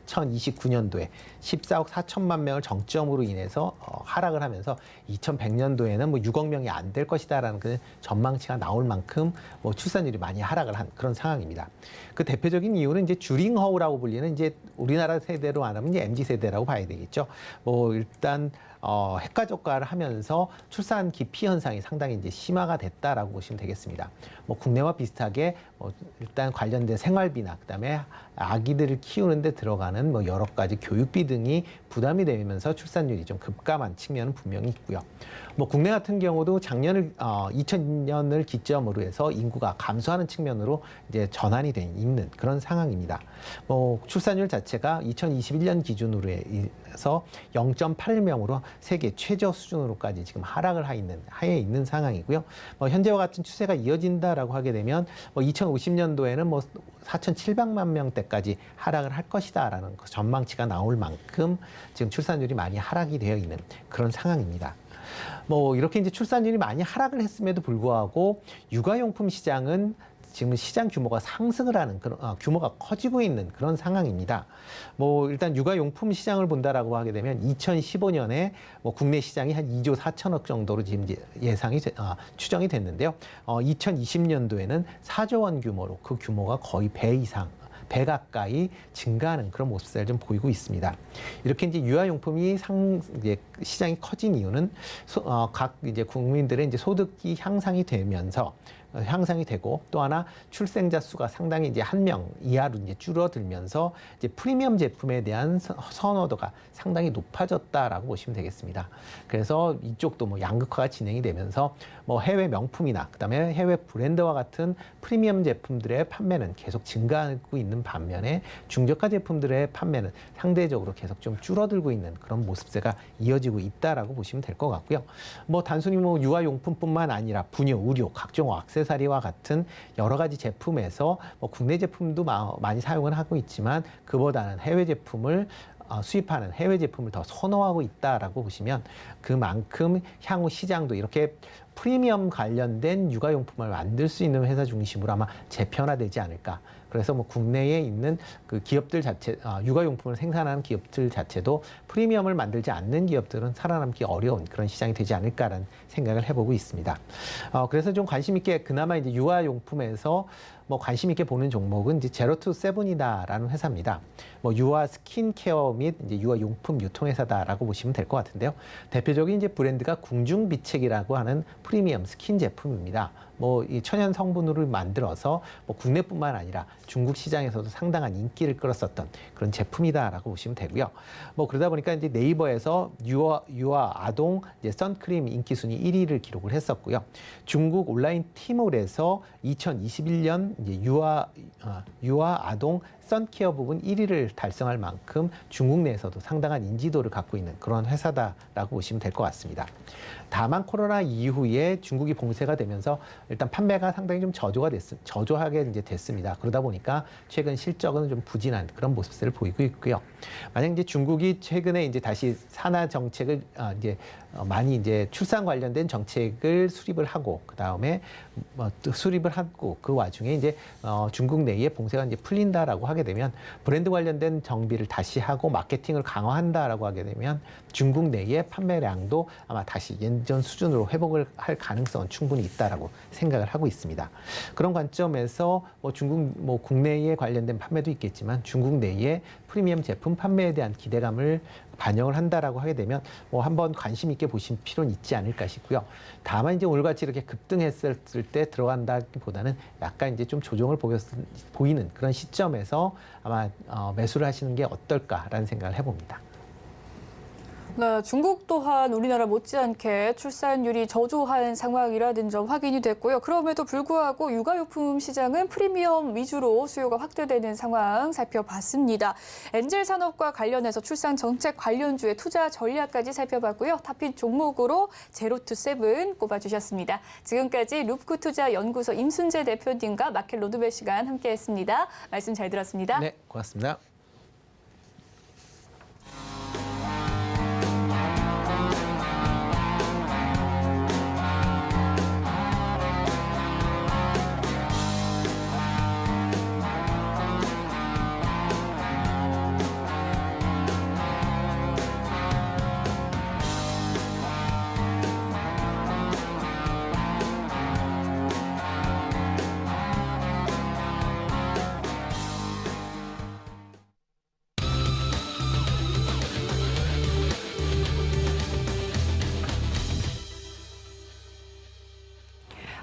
2029년도에 14억 4천만 명을 정점으로 인해서 하락을 하면서 2100년도에는 뭐 6억 명이 안 될 것이다라는 그 전망치가 나올 만큼 뭐 출산율이 많이 하락을 한 그런 상황입니다. 그 대표적인 이유는 이제 주링허우라고 불리는 이제 우리나라 세대로 말하면 이제 MZ 세대라고 봐야 되겠죠. 뭐 일단 핵가족화를 하면서 출산 기피 현상이 상당히 이제 심화가 됐다라고 보시면 되겠습니다. 뭐 국내와 비슷하게 일단 관련된 생활비나 그다음에 아기들을 키우는데 들어가는 뭐 여러 가지 교육비 등이 부담이 되면서 출산율이 좀 급감한 측면은 분명히 있고요. 뭐 국내 같은 경우도 작년을 2000년을 기점으로 해서 인구가 감소하는 측면으로 이제 전환이 돼 있는 그런 상황입니다. 뭐 출산율 자체가 2021년 기준으로 해서 0.8명으로 세계 최저 수준으로까지 지금 하락을 하에 있는 상황이고요. 뭐 현재와 같은 추세가 이어진다라고 하게 되면 2050년도에는 뭐 4,700만 명대까지 하락을 할 것이다라는 전망치가 나올 만큼 지금 출산율이 많이 하락이 되어 있는 그런 상황입니다. 뭐 이렇게 이제 출산율이 많이 하락을 했음에도 불구하고 육아용품 시장은 지금 시장 규모가 상승을 하는 그런 규모가 커지고 있는 그런 상황입니다. 뭐 일단 육아용품 시장을 본다라고 하게 되면 2015년에 뭐 국내 시장이 한 2조 4천억 정도로 지금 예상이 추정이 됐는데요. 2020년도에는 4조 원 규모로 그 규모가 거의 배 가까이 증가하는 그런 모습을 좀 보이고 있습니다. 이렇게 이제 유아용품이 이제 시장이 커진 이유는 각 이제 국민들의 이제 소득이 향상이 되고 또 하나 출생자 수가 상당히 이제 1명 이하로 이제 줄어들면서 이제 프리미엄 제품에 대한 선호도가 상당히 높아졌다라고 보시면 되겠습니다. 그래서 이쪽도 뭐 양극화가 진행이 되면서 뭐 해외 명품이나 그다음에 해외 브랜드와 같은 프리미엄 제품들의 판매는 계속 증가하고 있는 반면에 중저가 제품들의 판매는 상대적으로 계속 좀 줄어들고 있는 그런 모습세가 이어지고 있다라고 보시면 될 것 같고요. 뭐 단순히 뭐 유아용품뿐만 아니라 분유, 의료, 각종 액세서리와 같은 여러 가지 제품에서 뭐 국내 제품도 많이 사용을 하고 있지만 그보다는 해외 제품을 수입하는 해외 제품을 더 선호하고 있다라고 보시면 그만큼 향후 시장도 이렇게 프리미엄 관련된 육아용품을 만들 수 있는 회사 중심으로 아마 재편화되지 않을까. 그래서 뭐 국내에 있는 그 기업들 육아용품을 생산하는 기업들 자체도 프리미엄을 만들지 않는 기업들은 살아남기 어려운 그런 시장이 되지 않을까라는 생각을 해보고 있습니다. 그래서 좀 관심 있게 그나마 이제 육아용품에서 뭐 관심 있게 보는 종목은 이제 제로투세븐이다라는 회사입니다. 뭐 유아 스킨케어 및 이제 유아용품 유통회사다라고 보시면 될 것 같은데요. 대표적인 이제 브랜드가 궁중비책이라고 하는 프리미엄 스킨 제품입니다. 뭐 이 천연 성분으로 만들어서 뭐 국내뿐만 아니라 중국 시장에서도 상당한 인기를 끌었었던 그런 제품이다라고 보시면 되고요. 뭐 그러다 보니까 이제 네이버에서 유아 아동 이제 선크림 인기 순위 1위를 기록을 했었고요. 중국 온라인 티몰에서 2021년 이제 유아 아동 선케어 부분 1위를 달성할 만큼 중국 내에서도 상당한 인지도를 갖고 있는 그런 회사다라고 보시면 될 것 같습니다. 다만 코로나 이후에 중국이 봉쇄가 되면서 일단 판매가 상당히 좀 저조하게 이제 됐습니다. 그러다 보니까 최근 실적은 좀 부진한 그런 모습을 보이고 있고요. 만약 이제 중국이 최근에 이제 다시 산하 정책을 이제 많이 이제 출산 관련된 정책을 수립을 하고 그다음에 수립을 하고 그 와중에 이제 중국 내에 봉쇄가 이제 풀린다라고 하게 되면 브랜드 관련된 정비를 다시 하고 마케팅을 강화한다라고 하게 되면 중국 내의 판매량도 아마 다시 예전 수준으로 회복을 할 가능성은 충분히 있다라고 생각을 하고 있습니다. 그런 관점에서 중국 국내에 관련된 판매도 있겠지만 중국 내의 프리미엄 제품 판매에 대한 기대감을 반영을 한다라고 하게 되면 한번 관심 있게 보실 필요는 있지 않을까 싶고요. 다만 이제 오늘같이 이렇게 급등했을 때 들어간다기보다는 약간 이제 좀 조정을 보이는 그런 시점에서 아마 매수를 하시는 게 어떨까라는 생각을 해봅니다. 네, 중국 또한 우리나라 못지않게 출산율이 저조한 상황이라는 점 확인이 됐고요. 그럼에도 불구하고 육아용품 시장은 프리미엄 위주로 수요가 확대되는 상황 살펴봤습니다. 엔젤 산업과 관련해서 출산 정책 관련주의 투자 전략까지 살펴봤고요. 탑픽 종목으로 제로투세븐 꼽아주셨습니다. 지금까지 룹크 투자 연구소 임순재 대표님과 마켓 로드맵 시간 함께했습니다. 말씀 잘 들었습니다. 네, 고맙습니다.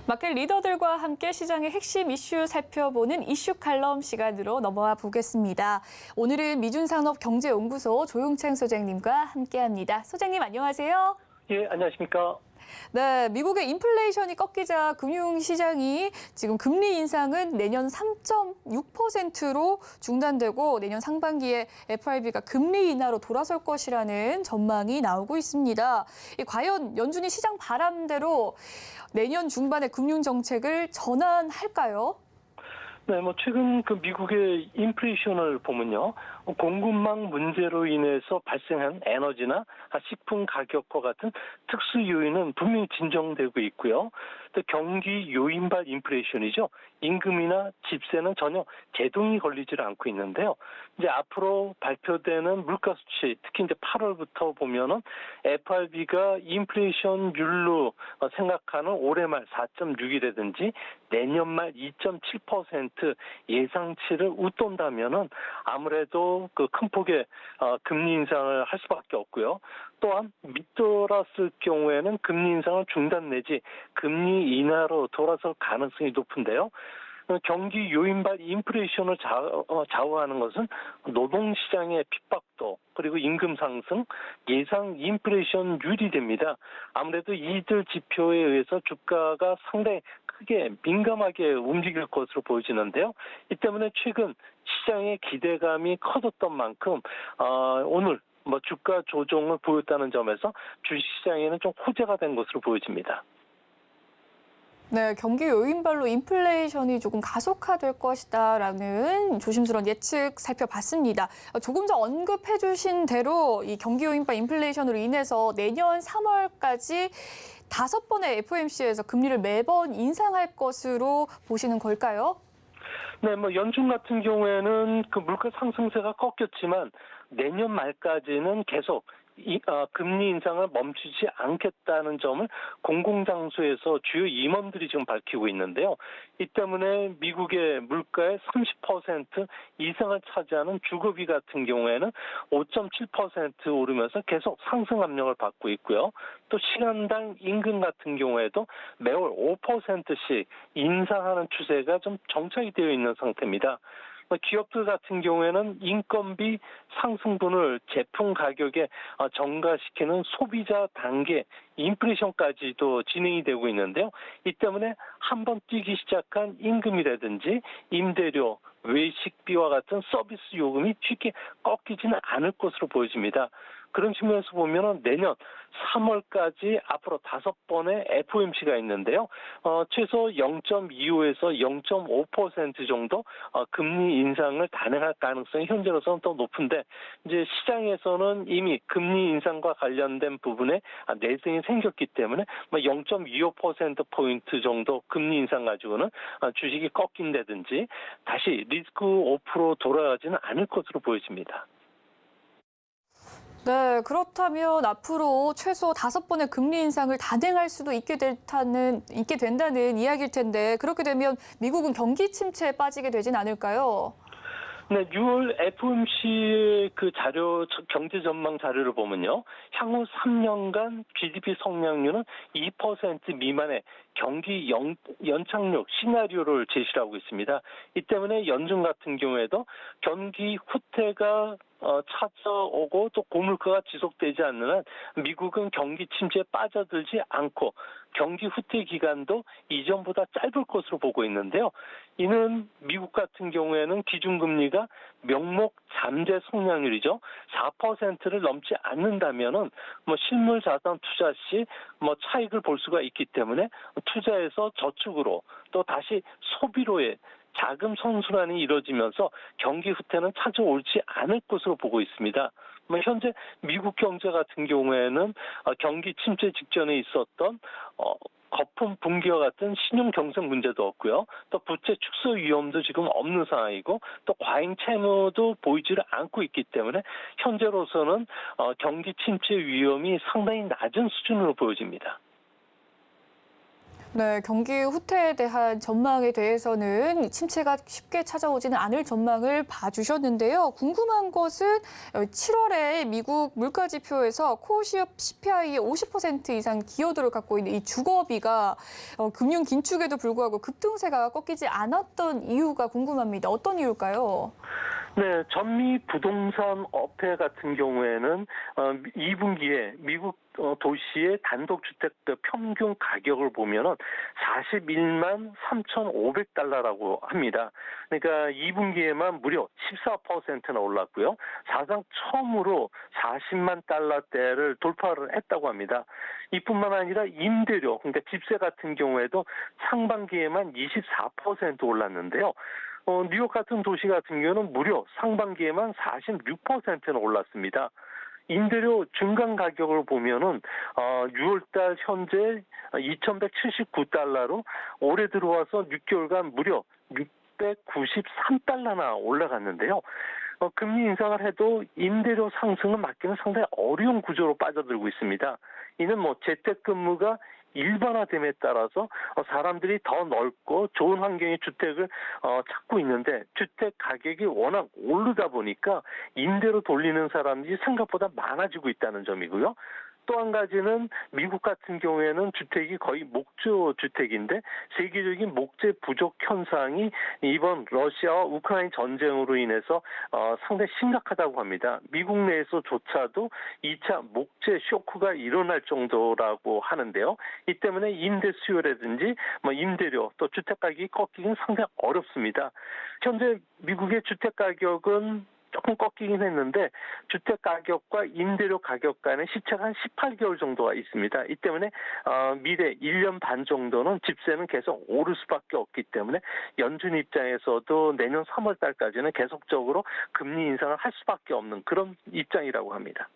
마켓 리더들과 함께 시장의 핵심 이슈 살펴보는 이슈 칼럼 시간으로 넘어와 보겠습니다. 오늘은 미준산업경제연구소 조용창 소장님과 함께합니다. 소장님 안녕하세요. 예, 안녕하십니까. 네, 미국의 인플레이션이 꺾이자 금융시장이 지금 금리 인상은 내년 3.6%로 중단되고 내년 상반기에 FRB가 금리 인하로 돌아설 것이라는 전망이 나오고 있습니다. 과연 연준이 시장 바람대로 내년 중반에 금융정책을 전환할까요? 네, 최근 그 미국의 인플레이션을 보면요. 공급망 문제로 인해서 발생한 에너지나 식품 가격과 같은 특수 요인은 분명히 진정되고 있고요. 또 경기 요인발 인플레이션이죠. 임금이나 집세는 전혀 제동이 걸리질 않고 있는데요. 이제 앞으로 발표되는 물가 수치, 특히 이제 8월부터 보면은 FRB가 인플레이션율로 생각하는 올해 말 4.6이라든지 내년 말 2.7% 예상치를 웃돈다면은 아무래도 그 큰 폭의 금리 인상을 할 수밖에 없고요. 또한 밑돌았을 경우에는 금리 인상을 중단 내지 금리 인하로 돌아설 가능성이 높은데요. 경기 요인발 인플레이션을 좌우하는 것은 노동시장의 핍박도 그리고 임금 상승, 예상 인플레이션율이 됩니다. 아무래도 이들 지표에 의해서 주가가 상당히 크게 민감하게 움직일 것으로 보여지는데요. 이 때문에 최근 시장의 기대감이 커졌던 만큼 오늘 주가 조정을 보였다는 점에서 주식시장에는 좀 호재가 된 것으로 보여집니다. 네, 경기 요인별로 인플레이션이 조금 가속화될 것이다라는 조심스러운 예측 살펴봤습니다. 조금 전 언급해 주신 대로 이 경기 요인발 인플레이션으로 인해서 내년 3월까지 5번의 FOMC에서 금리를 매번 인상할 것으로 보시는 걸까요? 네, 연준 같은 경우에는 그 물가 상승세가 꺾였지만 내년 말까지는 계속 금리 인상을 멈추지 않겠다는 점을 공공장소에서 주요 임원들이 지금 밝히고 있는데요. 이 때문에 미국의 물가의 30% 이상을 차지하는 주거비 같은 경우에는 5.7% 오르면서 계속 상승 압력을 받고 있고요. 또 시간당 임금 같은 경우에도 매월 5%씩 인상하는 추세가 좀 정착이 되어 있는 상태입니다. 기업들 같은 경우에는 인건비 상승분을 제품 가격에 전가시키는 소비자 단계 인플레이션까지도 진행이 되고 있는데요. 이 때문에 한번 뛰기 시작한 임금이라든지 임대료, 외식비와 같은 서비스 요금이 쉽게 꺾이지는 않을 것으로 보여집니다. 그런 측면에서 보면은 내년 3월까지 앞으로 5번의 FOMC가 있는데요. 최소 0.25에서 0.5% 정도 금리 인상을 단행할 가능성이 현재로서는 더 높은데 이제 시장에서는 이미 금리 인상과 관련된 부분에 내성이 생겼기 때문에 0.25%포인트 정도 금리 인상 가지고는 주식이 꺾인다든지 다시 리스크 오프로 돌아가지는 않을 것으로 보여집니다. 네, 그렇다면 앞으로 최소 5번의 금리 인상을 단행할 수도 있게 된다는 이야기일 텐데 그렇게 되면 미국은 경기 침체에 빠지게 되진 않을까요? 네, 6월 FOMC 그 경제 전망 자료를 보면요. 향후 3년간 GDP 성장률은 2% 미만의 경기 연착륙 시나리오를 제시하고 있습니다. 이 때문에 연준 같은 경우에도 경기 후퇴가 찾아오고 또 고물가가 지속되지 않는 한 미국은 경기 침체에 빠져들지 않고 경기 후퇴 기간도 이전보다 짧을 것으로 보고 있는데요. 이는 미국 같은 경우에는 기준금리가 명목 잠재 성장률이죠. 4%를 넘지 않는다면은 실물 자산 투자 시 차익을 볼 수가 있기 때문에 투자에서 저축으로 또 다시 소비로의 자금 선순환이 이루어지면서 경기 후퇴는 찾아올지 않을 것으로 보고 있습니다. 현재 미국 경제 같은 경우에는 경기 침체 직전에 있었던 거품 붕괴와 같은 신용 경색 문제도 없고요. 또 부채 축소 위험도 지금 없는 상황이고 또 과잉 채무도 보이지를 않고 있기 때문에 현재로서는 경기 침체 위험이 상당히 낮은 수준으로 보여집니다. 네, 경기 후퇴에 대한 전망에 대해서는 침체가 쉽게 찾아오지는 않을 전망을 봐주셨는데요. 궁금한 것은 7월에 미국 물가지표에서 코어 CPI의 50% 이상 기여도를 갖고 있는 이 주거비가 금융 긴축에도 불구하고 급등세가 꺾이지 않았던 이유가 궁금합니다. 어떤 이유일까요? 네, 전미 부동산 업회 같은 경우에는 2분기에 미국 도시의 단독주택 평균 가격을 보면은 41만 3,500달러라고 합니다. 그러니까 2분기에만 무려 14%나 올랐고요. 사상 처음으로 40만 달러대를 돌파를 했다고 합니다. 이뿐만 아니라 임대료, 그러니까 집세 같은 경우에도 상반기에만 24% 올랐는데요. 뉴욕 같은 도시 같은 경우는 무려 상반기에만 46%나 올랐습니다. 임대료 중간 가격을 보면은 6월달 현재 2,179달러로 올해 들어와서 6개월간 무려 693달러나 올라갔는데요. 금리 인상을 해도 임대료 상승은 막기는 상당히 어려운 구조로 빠져들고 있습니다. 이는 재택근무가 일반화됨에 따라서 사람들이 더 넓고 좋은 환경의 주택을 찾고 있는데 주택 가격이 워낙 오르다 보니까 임대로 돌리는 사람들이 생각보다 많아지고 있다는 점이고요. 또 한 가지는 미국 같은 경우에는 주택이 거의 목조 주택인데 세계적인 목재 부족 현상이 이번 러시아와 우크라이나 전쟁으로 인해서 상당히 심각하다고 합니다. 미국 내에서조차도 2차 목재 쇼크가 일어날 정도라고 하는데요. 이 때문에 임대 수요라든지 임대료 또 주택 가격이 꺾이기는 상당히 어렵습니다. 현재 미국의 주택 가격은 조금 꺾이긴 했는데 주택 가격과 임대료 가격 간의 시차가 한 18개월 정도가 있습니다. 이 때문에 미래 1년 반 정도는 집세는 계속 오를 수밖에 없기 때문에 연준 입장에서도 내년 3월 달까지는 계속적으로 금리 인상을 할 수밖에 없는 그런 입장이라고 합니다.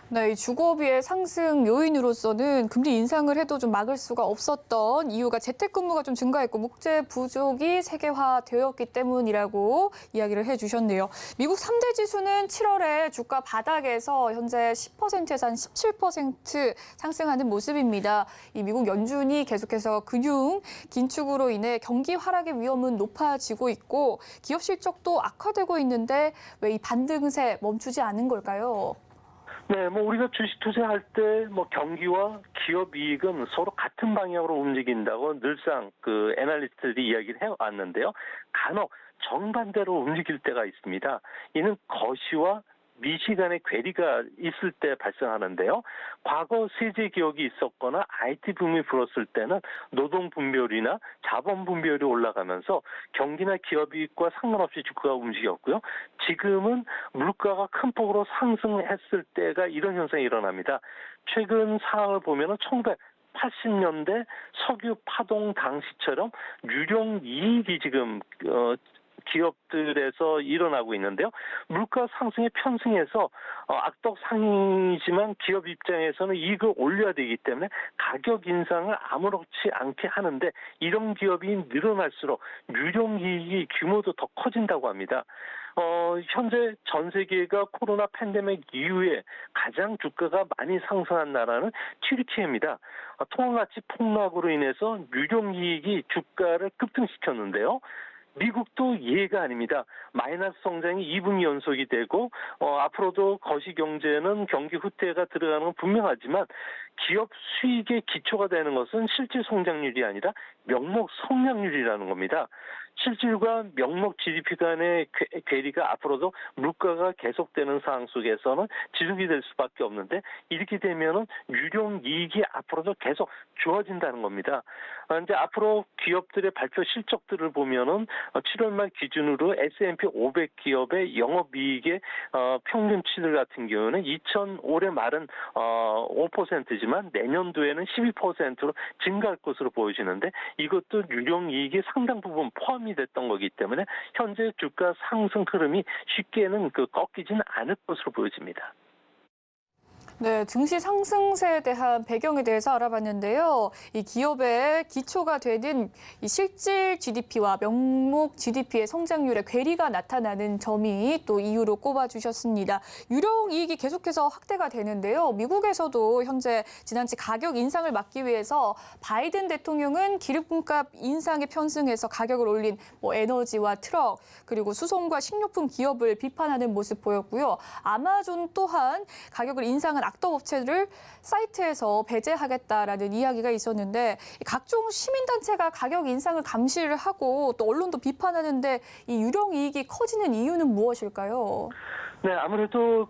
네, 이 주거비의 상승 요인으로서는 금리 인상을 해도 좀 막을 수가 없었던 이유가 재택근무가 좀 증가했고 목재 부족이 세계화되었기 때문이라고 이야기를 해주셨네요. 미국 3대 지수는 7월에 주가 바닥에서 현재 10%에서 한 17% 상승하는 모습입니다. 이 미국 연준이 계속해서 금융 긴축으로 인해 경기 하락의 위험은 높아지고 있고 기업 실적도 악화되고 있는데 왜 이 반등세 멈추지 않은 걸까요? 네, 우리가 주식 투자할 때 경기와 기업 이익은 서로 같은 방향으로 움직인다고 늘상 애널리스트들이 이야기를 해왔는데요. 간혹 정반대로 움직일 때가 있습니다. 이는 거시와 미시 간의 괴리가 있을 때 발생하는데요. 과거 세제 기업이 있었거나 IT 붐이 불었을 때는 노동 분배율이나 자본 분배율이 올라가면서 경기나 기업 이익과 상관없이 주가가 움직였고요. 지금은 물가가 큰 폭으로 상승했을 때가 이런 현상이 일어납니다. 최근 상황을 보면은 1980년대 석유 파동 당시처럼 유령 이익이 지금 기업들에서 일어나고 있는데요. 물가 상승에 편승해서 악덕 상이지만 기업 입장에서는 이익을 올려야 되기 때문에 가격 인상을 아무렇지 않게 하는데 이런 기업이 늘어날수록 유령 이익이 규모도 더 커진다고 합니다. 현재 전 세계가 코로나 팬데믹 이후에 가장 주가가 많이 상승한 나라는 튀르키예입니다. 통화가치 폭락으로 인해서 유령 이익이 주가를 급등시켰는데요. 미국도 예가 아닙니다. 마이너스 성장이 2분기 연속이 되고 앞으로도 거시경제는 경기 후퇴가 들어가는 건 분명하지만 기업 수익의 기초가 되는 것은 실질 성장률이 아니라 명목 성장률이라는 겁니다. 실질과 명목 GDP 간의 괴리가 앞으로도 물가가 계속되는 상황 속에서는 지속이 될 수밖에 없는데 이렇게 되면은 유령 이익이 앞으로도 계속 좋아진다는 겁니다. 이제 앞으로 기업들의 발표 실적들을 보면은 7월 말 기준으로 S&P 500 기업의 영업이익의 평균치들 같은 경우는 올해 말은 5%지만 내년도에는 12%로 증가할 것으로 보여지는데 이것도 유령 이익이 상당 부분 포함이 됐던 거기 때문에 현재 주가 상승 흐름이 쉽게는 꺾이지는 않을 것으로 보여집니다. 네, 증시 상승세에 대한 배경에 대해서 알아봤는데요. 이 기업의 기초가 되는 이 실질 GDP와 명목 GDP의 성장률에 괴리가 나타나는 점이 또 이유로 꼽아주셨습니다. 유령 이익이 계속해서 확대가 되는데요. 미국에서도 현재 지난치 가격 인상을 막기 위해서 바이든 대통령은 기름값 인상에 편승해서 가격을 올린 에너지와 트럭 그리고 수송과 식료품 기업을 비판하는 모습 보였고요. 아마존 또한 가격을 인상한 악덕 업체를 사이트에서 배제하겠다라는 이야기가 있었는데 각종 시민단체가 가격 인상을 감시를 하고 또 언론도 비판하는데 이 유령 이익이 커지는 이유는 무엇일까요? 네, 아무래도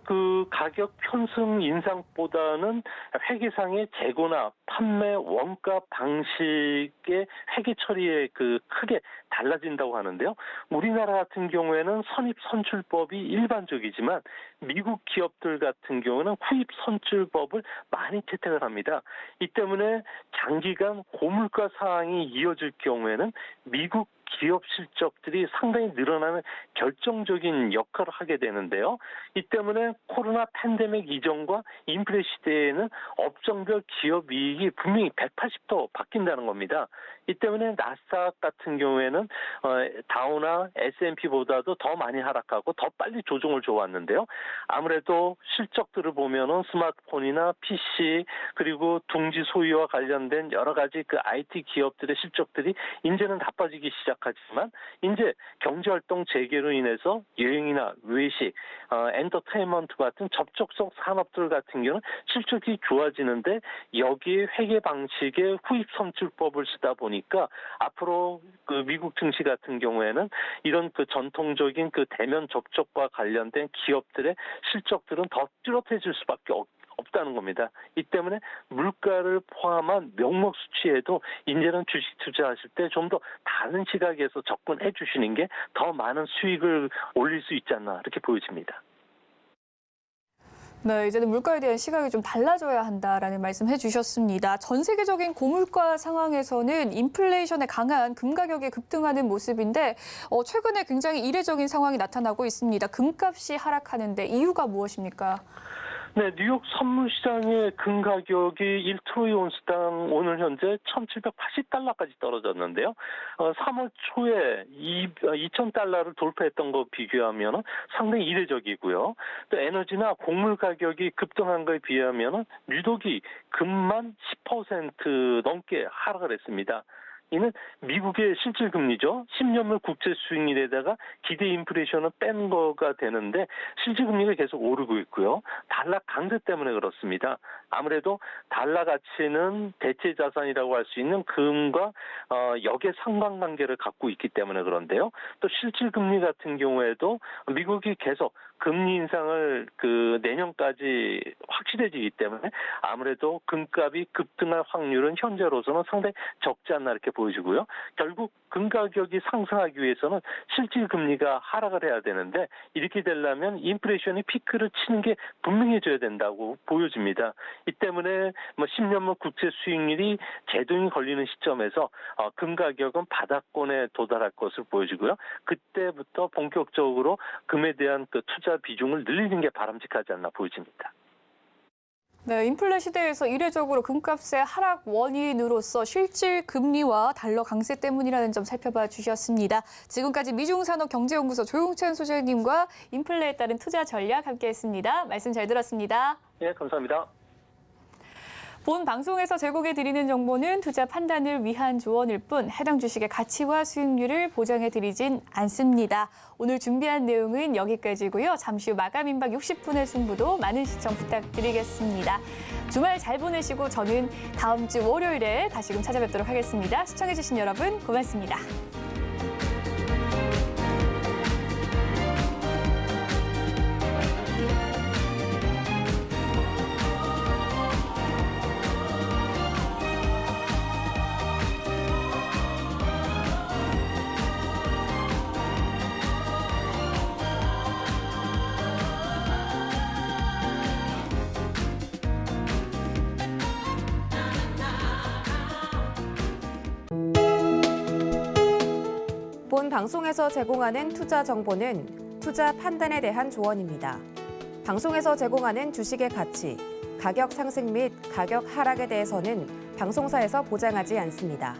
가격 편승 인상보다는 회계상의 재고나 판매 원가 방식의 회계 처리에 크게 달라진다고 하는데요. 우리나라 같은 경우에는 선입 선출법이 일반적이지만 미국 기업들 같은 경우는 후입 선출법을 많이 채택을 합니다. 이 때문에 장기간 고물가 상황이 이어질 경우에는 미국 기업 실적들이 상당히 늘어나는 결정적인 역할을 하게 되는데요. 이 때문에 코로나 팬데믹 이전과 인플레 시대에는 업종별 기업 이익이 분명히 180도 바뀐다는 겁니다. 이 때문에 나스닥 같은 경우에는 다우나 S&P보다도 더 많이 하락하고 더 빨리 조정을 줘왔는데요. 아무래도 실적들을 보면은 스마트폰이나 PC 그리고 둥지 소유와 관련된 여러 가지 IT 기업들의 실적들이 이제는 나빠지기 시작하지만 이제 경제활동 재개로 인해서 여행이나 외식, 엔터테인먼트 같은 접촉성 산업들 같은 경우는 실적이 좋아지는데 여기에 회계 방식의 후입 선출법을 쓰다 보니까 앞으로 미국 증시 같은 경우에는 이런 전통적인 대면 접촉과 관련된 기업들의 실적들은 더 뚜렷해질 수밖에 없다는 겁니다. 이 때문에 물가를 포함한 명목 수치에도 이제는 주식 투자하실 때 좀 더 다른 시각에서 접근해 주시는 게 더 많은 수익을 올릴 수 있지 않나 이렇게 보여집니다. 네, 이제는 물가에 대한 시각이 좀 달라져야 한다라는 말씀해 주셨습니다. 전 세계적인 고물가 상황에서는 인플레이션에 강한 금 가격이 급등하는 모습인데 최근에 굉장히 이례적인 상황이 나타나고 있습니다. 금값이 하락하는데 이유가 무엇입니까? 네, 뉴욕 선물시장의 금 가격이 1트로이 온스당 오늘 현재 1,780달러까지 떨어졌는데요. 3월 초에 2,000달러를 돌파했던 거 비교하면 상당히 이례적이고요. 또 에너지나 곡물 가격이 급등한 거에 비하면 유독이 금만 10% 넘게 하락을 했습니다. 이는 미국의 실질 금리죠. 10년물 국채 수익률에다가 기대 인플레이션을 뺀 거가 되는데 실질 금리가 계속 오르고 있고요. 달러 강세 때문에 그렇습니다. 아무래도 달러 가치는 대체 자산이라고 할 수 있는 금과 역의 상관관계를 갖고 있기 때문에 그런데요. 또 실질 금리 같은 경우에도 미국이 계속 금리 인상을 내년까지 확실해지기 때문에 아무래도 금값이 급등할 확률은 현재로서는 상당히 적지 않나 이렇게 보여지고요. 결국 금 가격이 상승하기 위해서는 실질 금리가 하락을 해야 되는데 이렇게 되려면 인플레이션이 피크를 치는 게 분명해져야 된다고 보여집니다. 이 때문에 10년물 국채 수익률이 제동이 걸리는 시점에서 금 가격은 바닥권에 도달할 것으로 보여지고요. 그때부터 본격적으로 금에 대한 투자 비중을 늘리는 게 바람직하지 않나 보여집니다. 네, 인플레 시대에서 이례적으로 금값의 하락 원인으로서 실질 금리와 달러 강세 때문이라는 점 살펴봐 주셨습니다. 지금까지 미중산업경제연구소 조용천 소장님과 인플레에 따른 투자 전략 함께했습니다. 말씀 잘 들었습니다. 네, 감사합니다. 본 방송에서 제공해드리는 정보는 투자 판단을 위한 조언일 뿐 해당 주식의 가치와 수익률을 보장해드리진 않습니다. 오늘 준비한 내용은 여기까지고요. 잠시 후 마감 임박 60분의 승부도 많은 시청 부탁드리겠습니다. 주말 잘 보내시고 저는 다음 주 월요일에 다시금 찾아뵙도록 하겠습니다. 시청해주신 여러분 고맙습니다. 본 방송에서 제공하는 투자 정보는 투자 판단에 대한 조언입니다. 방송에서 제공하는 주식의 가치, 가격 상승 및 가격 하락에 대해서는 방송사에서 보장하지 않습니다.